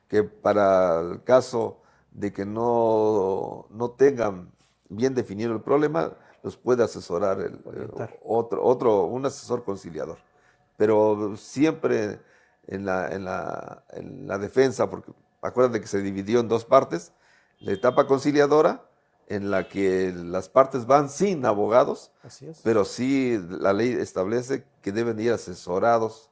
que para el caso de que no tengan bien definido el problema, los puede asesorar Orientar. un asesor conciliador. Pero siempre en la defensa, porque acuérdate que se dividió en dos partes, la etapa conciliadora, en la que las partes van sin abogados, Así es. pero sí la ley establece que deben ir asesorados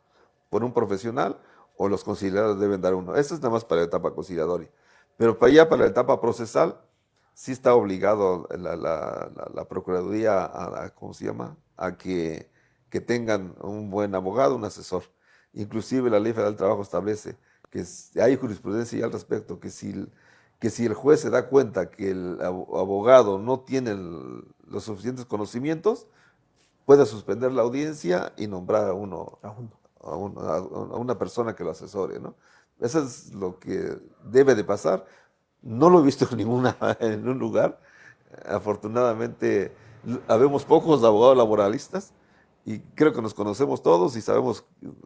por un profesional o los conciliadores deben dar uno. Eso es nada más para la etapa conciliadora. Pero para allá, para la etapa procesal, sí está obligado la Procuraduría ¿cómo se llama? A que tengan un buen abogado, un asesor. Inclusive la Ley Federal del Trabajo establece que hay jurisprudencia al respecto, que si el juez se da cuenta que el abogado no tiene los suficientes conocimientos, puede suspender la audiencia y nombrar a uno, Aún. a una persona que lo asesore, ¿no? Eso es lo que debe de pasar. No lo he visto en un lugar. Afortunadamente, habemos pocos abogados laboralistas y creo que nos conocemos todos y sabemos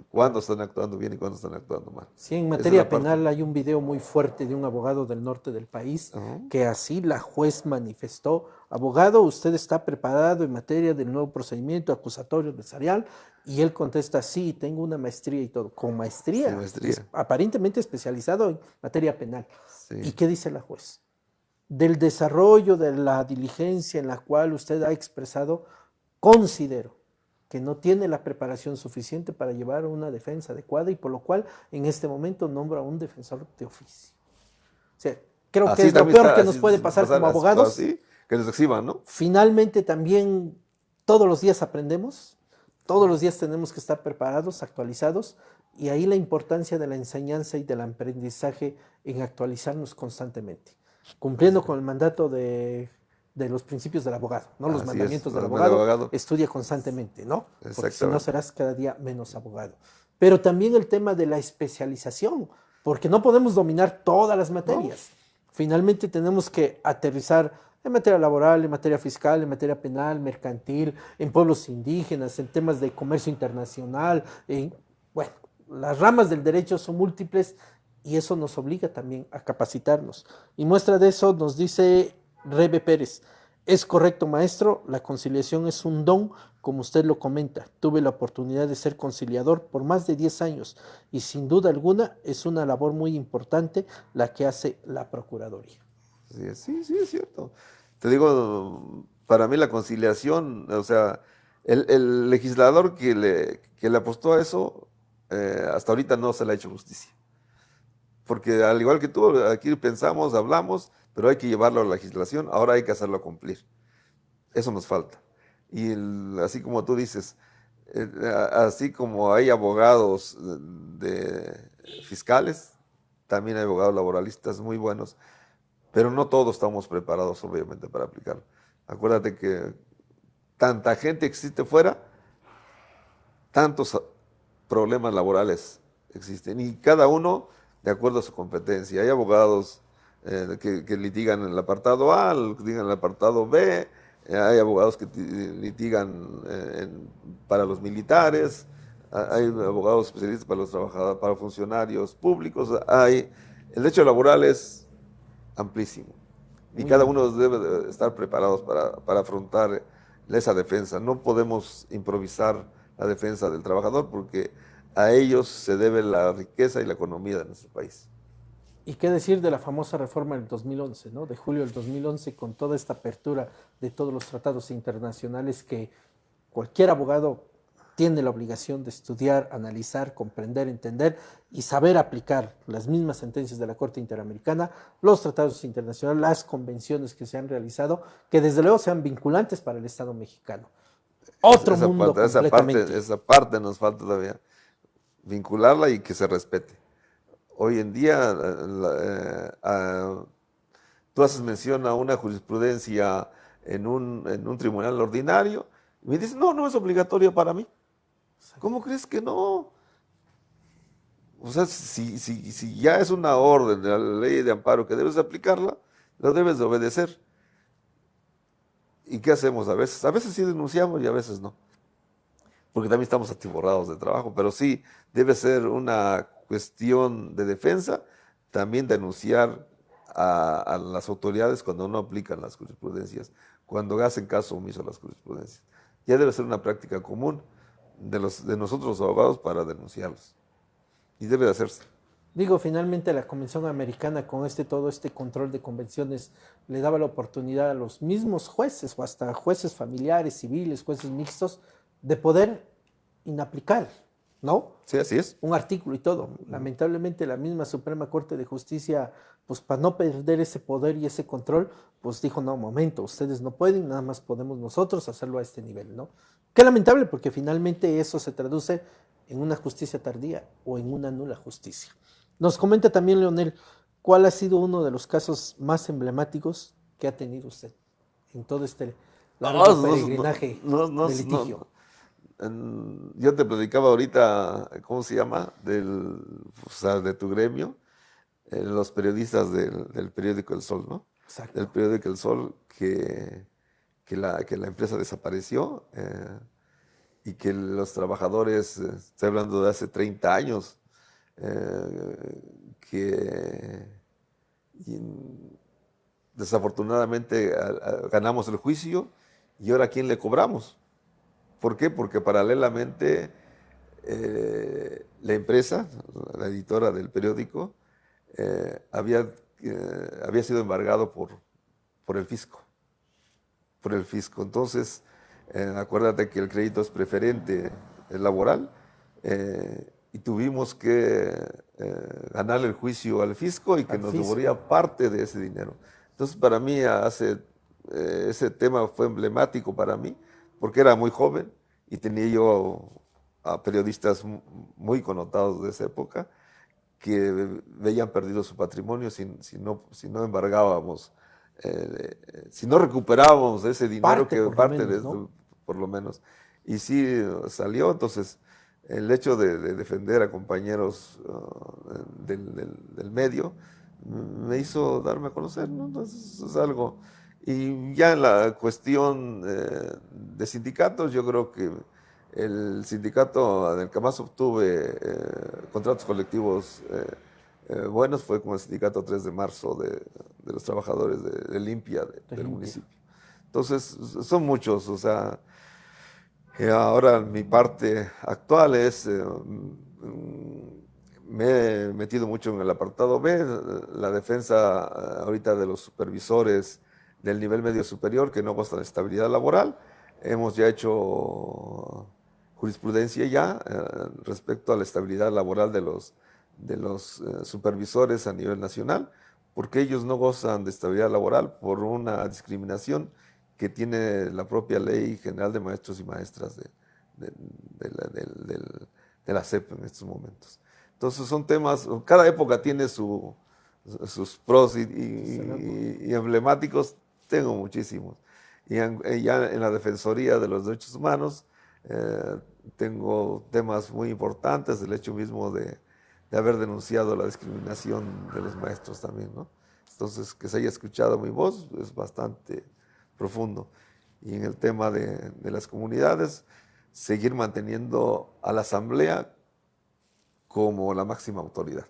cuándo están actuando bien y cuándo están actuando mal. Sí, en Esa es materia la parte. penal hay un video muy fuerte de un abogado del norte del país Ajá. que así la juez manifestó, abogado, usted está preparado en materia del nuevo procedimiento acusatorio adversarial Y él contesta, sí, tengo una maestría y todo, con Sí, maestría, maestría. aparentemente especializado en materia penal. ¿Y Sí. qué dice la juez? Del desarrollo de la diligencia en la cual usted ha expresado, considero que no tiene la preparación suficiente para llevar una defensa adecuada y por lo cual en este momento nombra a un defensor de oficio. O sea, creo que Así es lo también peor está, que nos así puede pasar pasar, como abogados. así, que les exhiban, ¿no? Finalmente también todos los días aprendemos, todos los días tenemos que estar preparados, actualizados, y ahí la importancia de la enseñanza y del aprendizaje en actualizarnos constantemente, cumpliendo con el mandato de los principios del abogado, ¿no? Los Así es, mandamientos del el abogado, abogado. estudia constantemente, ¿no? Porque si no Exactamente. serás cada día menos abogado. Pero también el tema de la especialización, porque no podemos dominar todas las ¿No? materias. Finalmente tenemos que aterrizar en materia laboral, en materia fiscal, en materia penal, mercantil, en pueblos indígenas, en temas de comercio internacional, bueno, las ramas del derecho son múltiples y eso nos obliga también a capacitarnos. Y muestra de eso nos dice Rebe Pérez, es correcto, maestro, la conciliación es un don, como usted lo comenta. Tuve la oportunidad de ser conciliador por más de 10 años y sin duda alguna es una labor muy importante la que hace la Procuraduría. Sí, sí, sí, es cierto. Te digo, para mí la conciliación, o sea, el legislador que le apostó a eso, hasta ahorita no se le ha hecho justicia. Porque al igual que tú, aquí pensamos, hablamos, pero hay que llevarlo a la legislación, ahora hay que hacerlo cumplir. Eso nos falta. Y así como tú dices, así como hay abogados fiscales, también hay abogados laboralistas muy buenos, pero no todos estamos preparados, obviamente, para aplicarlo. Acuérdate que tanta gente existe fuera, tantos problemas laborales existen, y cada uno de acuerdo a su competencia. Hay abogados que litigan en el apartado A, litigan en el apartado B, hay abogados que litigan para los militares, hay abogados especialistas para los trabajadores, para funcionarios públicos. El derecho laboral es amplísimo y Muy cada uno amplio. debe de estar preparados para afrontar esa defensa. No podemos improvisar la defensa del trabajador porque a ellos se debe la riqueza y la economía de nuestro país. ¿Y qué decir de la famosa reforma del 2011, ¿no? De julio del 2011, con toda esta apertura de todos los tratados internacionales que cualquier abogado tiene la obligación de estudiar, analizar, comprender, entender y saber aplicar las mismas sentencias de la Corte Interamericana, los tratados internacionales, las convenciones que se han realizado, que desde luego sean vinculantes para el Estado mexicano. Otro Esa mundo parte, esa parte, completamente. esa parte nos falta todavía, vincularla y que se respete. Hoy en día, tú haces mención a una jurisprudencia en un tribunal ordinario y me dices, no, no es obligatorio para mí. ¿Cómo crees que no? O sea, si ya es una orden de la ley de amparo que debes de aplicarla, lo debes de obedecer. ¿Y qué hacemos a veces? A veces sí denunciamos y a veces no, porque también estamos atiborrados de trabajo, pero sí debe ser una cuestión de defensa, también denunciar a las autoridades cuando no aplican las jurisprudencias, cuando hacen caso omiso a las jurisprudencias. Ya debe ser una práctica común de nosotros los abogados para denunciarlos. Y debe de hacerse. Digo, finalmente la Convención Americana con todo este control de convenciones le daba la oportunidad a los mismos jueces o hasta jueces familiares, civiles, jueces mixtos, de poder inaplicar, ¿no? Sí, así es. Un artículo y todo. Lamentablemente la misma Suprema Corte de Justicia, pues para no perder ese poder y ese control, pues dijo, no, momento, ustedes no pueden, nada más podemos nosotros hacerlo a este nivel, ¿no? Qué lamentable porque finalmente eso se traduce en una justicia tardía o en una nula justicia. Nos comenta también Leonel, ¿cuál ha sido uno de los casos más emblemáticos que ha tenido usted en todo este largo peregrinaje de litigio? Yo te platicaba ahorita, ¿cómo se llama? O sea, de tu gremio, los periodistas del periódico El Sol, ¿no? Del Exacto. periódico El Sol, que la empresa desapareció y que los trabajadores, estoy hablando de hace 30 años, que y, desafortunadamente ganamos el juicio y ahora ¿a quién le cobramos? ¿Por qué? Porque paralelamente la empresa, la editora del periódico, había sido embargado por el fisco. Por el fisco. Entonces, acuérdate que el crédito es preferente, es laboral, y tuvimos que ganarle el juicio al fisco y que nos devolvía parte de ese dinero. Entonces, para mí, ese tema fue emblemático para mí, porque era muy joven y tenía yo a periodistas muy connotados de esa época que veían perdido su patrimonio si no embargábamos, si no recuperábamos ese dinero, por lo menos. Y sí salió. Entonces el hecho de defender a compañeros del medio me hizo darme a conocer, ¿no? Entonces es algo. Y ya en la cuestión de sindicatos, yo creo que el sindicato en el que más obtuve contratos colectivos buenos fue como el sindicato 3 de marzo de los trabajadores de Limpia del municipio. Entonces, son muchos, o sea, ahora mi parte actual es, me he metido mucho en el apartado B, la defensa ahorita de los supervisores del nivel medio superior que no gozan de estabilidad laboral. Hemos ya hecho jurisprudencia respecto a la estabilidad laboral de los supervisores a nivel nacional, porque ellos no gozan de estabilidad laboral por una discriminación que tiene la propia Ley General de Maestros y Maestras de la SEP en estos momentos. Entonces son temas, cada época tiene sus pros y emblemáticos, tengo muchísimos. Y ya en la Defensoría de los Derechos Humanos tengo temas muy importantes, el hecho mismo de haber denunciado la discriminación de los maestros también, ¿no? Entonces, que se haya escuchado mi voz es bastante profundo. Y en el tema de las comunidades, seguir manteniendo a la Asamblea como la máxima autoridad.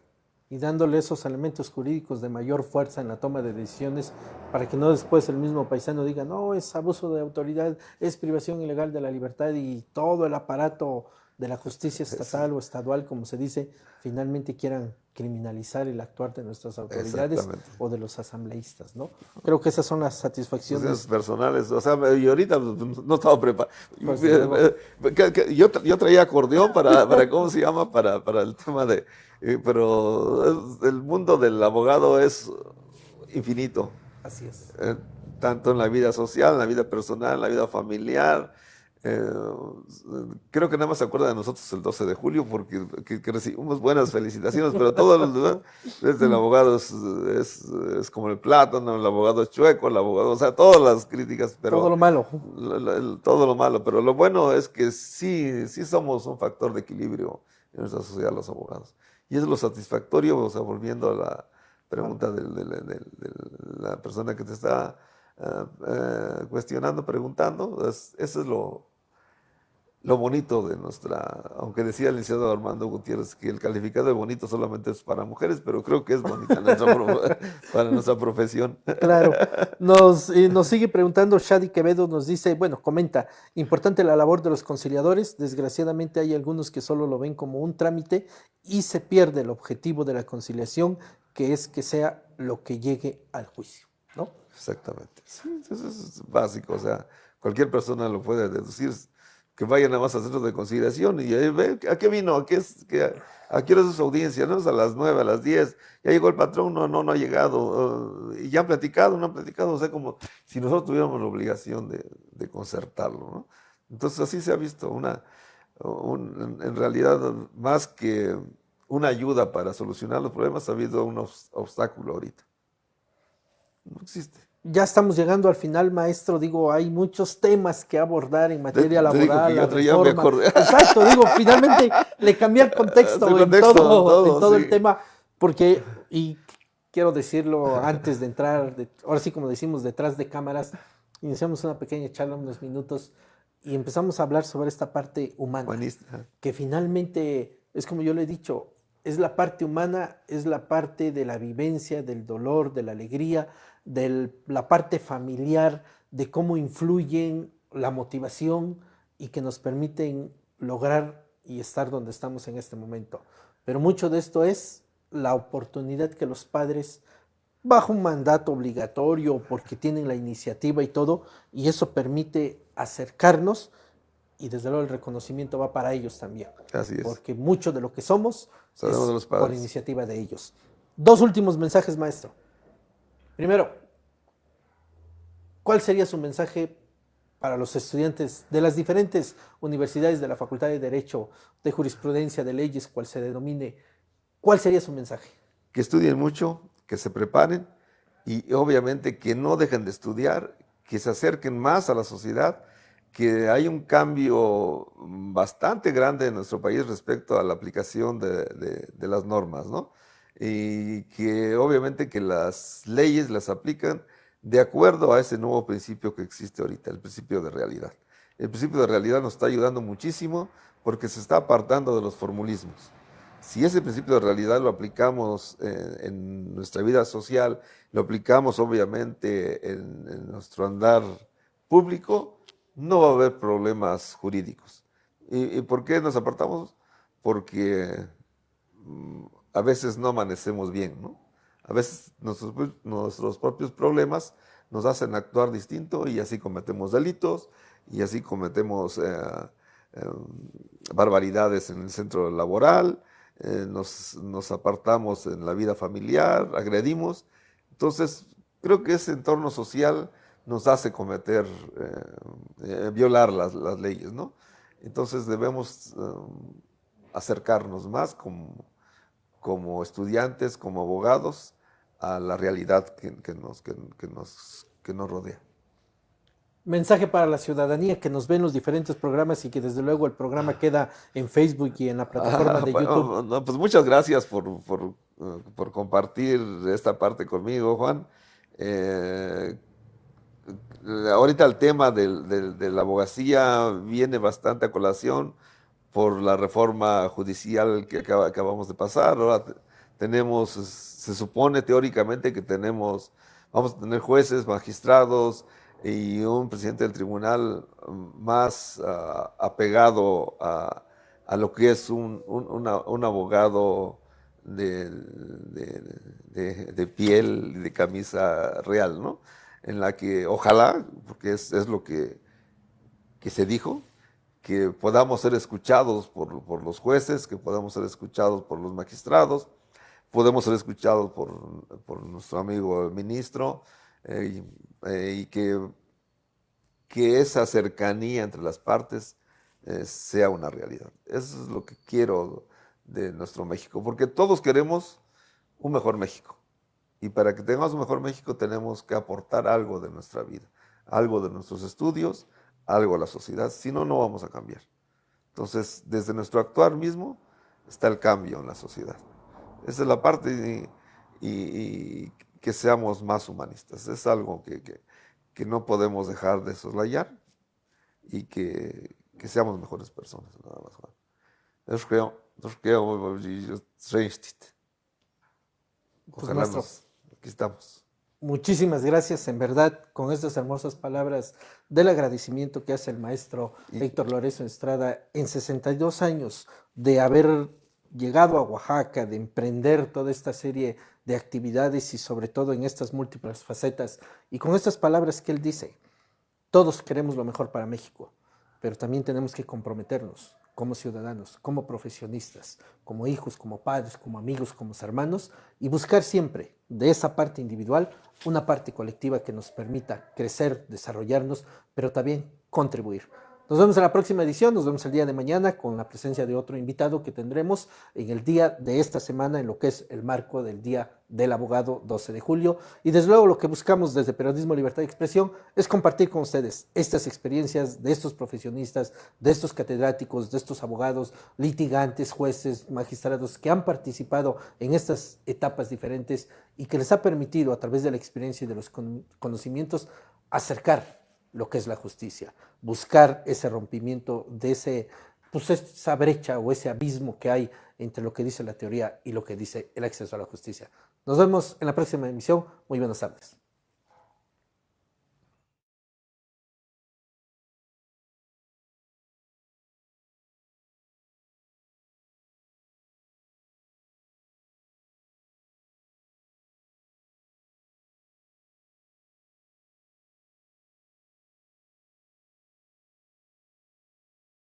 Y dándole esos elementos jurídicos de mayor fuerza en la toma de decisiones para que no después el mismo paisano diga, no, es abuso de autoridad, es privación ilegal de la libertad y todo el aparato de la justicia estatal o estadual, como se dice, finalmente quieran criminalizar el actuar de nuestras autoridades o de los asambleístas, ¿no? Creo que esas son las satisfacciones personales. O sea, y ahorita no estaba preparado. Pues, yo traía acordeón para ¿cómo se llama? Para el tema de... pero el mundo del abogado es infinito. Así es. Tanto en la vida social, en la vida personal, en la vida familiar. Creo que nada más se acuerda de nosotros el 12 de julio porque que recibimos buenas felicitaciones, pero todos los demás, desde el abogado es como el plátano, el abogado es chueco, el abogado, o sea, todas las críticas, pero todo lo malo. Todo lo malo, pero lo bueno es que sí somos un factor de equilibrio en nuestra sociedad los abogados. Y es lo satisfactorio, o sea, volviendo a la pregunta de la persona que te está cuestionando, preguntando, eso es lo bonito de aunque decía el licenciado Armando Gutiérrez que el calificado de bonito solamente es para mujeres, pero creo que es bonita para nuestra profesión. Claro. Nos sigue preguntando Shadi Quevedo, nos dice, bueno, comenta, importante la labor de los conciliadores, desgraciadamente hay algunos que solo lo ven como un trámite y se pierde el objetivo de la conciliación, que es que sea lo que llegue al juicio, ¿no? Exactamente, sí, eso es básico, o sea, cualquier persona lo puede deducir. Que vayan nada más a centros de conciliación y ve, ¿a qué vino? ¿A qué hora es su audiencia? ¿No? Es a las 9, a las 10. Ya llegó el patrón, no ha llegado. Y ya han platicado, no han platicado. O sea, como si nosotros tuviéramos la obligación de concertarlo, ¿no? Entonces así se ha visto en realidad, más que una ayuda para solucionar los problemas, ha habido un obstáculo ahorita. No existe. Ya estamos llegando al final, maestro. Digo, hay muchos temas que abordar en materia laboral, la reforma. Exacto, digo, finalmente le cambié el contexto en todo el tema, porque, y quiero decirlo antes de entrar, ahora sí como decimos, detrás de cámaras, iniciamos una pequeña charla, unos minutos, y empezamos a hablar sobre esta parte humana, humanista, que finalmente, es como yo le he dicho, es la parte humana, es la parte de la vivencia, del dolor, de la alegría, de la parte familiar, de cómo influyen la motivación y que nos permiten lograr y estar donde estamos en este momento. Pero mucho de esto es la oportunidad que los padres, bajo un mandato obligatorio, porque tienen la iniciativa y todo, y eso permite acercarnos, y desde luego el reconocimiento va para ellos también, Así es. porque mucho de lo que somos Sabemos de es los por padres. iniciativa de ellos. Dos últimos mensajes, maestro. Primero, ¿cuál sería su mensaje para los estudiantes de las diferentes universidades de la Facultad de Derecho, de Jurisprudencia, de Leyes, cual se denomine? ¿Cuál sería su mensaje? Que estudien mucho, que se preparen y obviamente que no dejen de estudiar, que se acerquen más a la sociedad, que hay un cambio bastante grande en nuestro país respecto a la aplicación de las normas, ¿no? Y que obviamente que las leyes las aplican de acuerdo a ese nuevo principio que existe ahorita, el principio de realidad. El principio de realidad nos está ayudando muchísimo porque se está apartando de los formulismos. Si ese principio de realidad lo aplicamos en nuestra vida social, lo aplicamos obviamente en nuestro andar público, no va a haber problemas jurídicos. ¿Y por qué nos apartamos? Porque a veces no amanecemos bien, ¿no? A veces nuestros propios problemas nos hacen actuar distinto y así cometemos delitos y así cometemos eh, barbaridades en el centro laboral, nos apartamos en la vida familiar, agredimos. Entonces, creo que ese entorno social nos hace cometer, violar las leyes, ¿no? Entonces debemos acercarnos más como estudiantes, como abogados, a la realidad que nos rodea. Mensaje para la ciudadanía que nos ve en los diferentes programas y que desde luego el programa queda en Facebook y en la plataforma de YouTube. No, pues muchas gracias por compartir esta parte conmigo, Juan. Eh, Ahorita el tema de la abogacía viene bastante a colación por la reforma judicial que acabamos de pasar. Ahora se supone teóricamente que vamos a tener jueces, magistrados y un presidente del tribunal más apegado a lo que es un abogado de piel y de camisa real, ¿no? En la que ojalá, porque es lo que se dijo, que podamos ser escuchados por los jueces, que podamos ser escuchados por los magistrados, podemos ser escuchados por nuestro amigo el ministro, y que esa cercanía entre las partes sea una realidad. Eso es lo que quiero de nuestro México, porque todos queremos un mejor México. Y para que tengamos un mejor México tenemos que aportar algo de nuestra vida, algo de nuestros estudios, algo a la sociedad, si no, no vamos a cambiar. Entonces, desde nuestro actuar mismo está el cambio en la sociedad. Esa es la parte y que seamos más humanistas. Es algo que no podemos dejar de soslayar y que seamos mejores personas, nada más. Pues Ojalá maestro, aquí estamos. muchísimas gracias en verdad con estas hermosas palabras del agradecimiento que hace el maestro Y, Héctor Lorenzo Estrada en 62 años de haber llegado a Oaxaca, de emprender toda esta serie de actividades y sobre todo en estas múltiples facetas. Y con estas palabras que él dice, todos queremos lo mejor para México, pero también tenemos que comprometernos como ciudadanos, como profesionistas, como hijos, como padres, como amigos, como hermanos, y buscar siempre de esa parte individual una parte colectiva que nos permita crecer, desarrollarnos, pero también contribuir. Nos vemos en la próxima edición, nos vemos el día de mañana con la presencia de otro invitado que tendremos en el día de esta semana en lo que es el marco del Día del Abogado 12 de julio. Y desde luego lo que buscamos desde Periodismo, Libertad y Expresión es compartir con ustedes estas experiencias de estos profesionistas, de estos catedráticos, de estos abogados, litigantes, jueces, magistrados que han participado en estas etapas diferentes y que les ha permitido a través de la experiencia y de los conocimientos acercar lo que es la justicia, buscar ese rompimiento de pues esa brecha o ese abismo que hay entre lo que dice la teoría y lo que dice el acceso a la justicia. Nos vemos en la próxima emisión. Muy buenas tardes.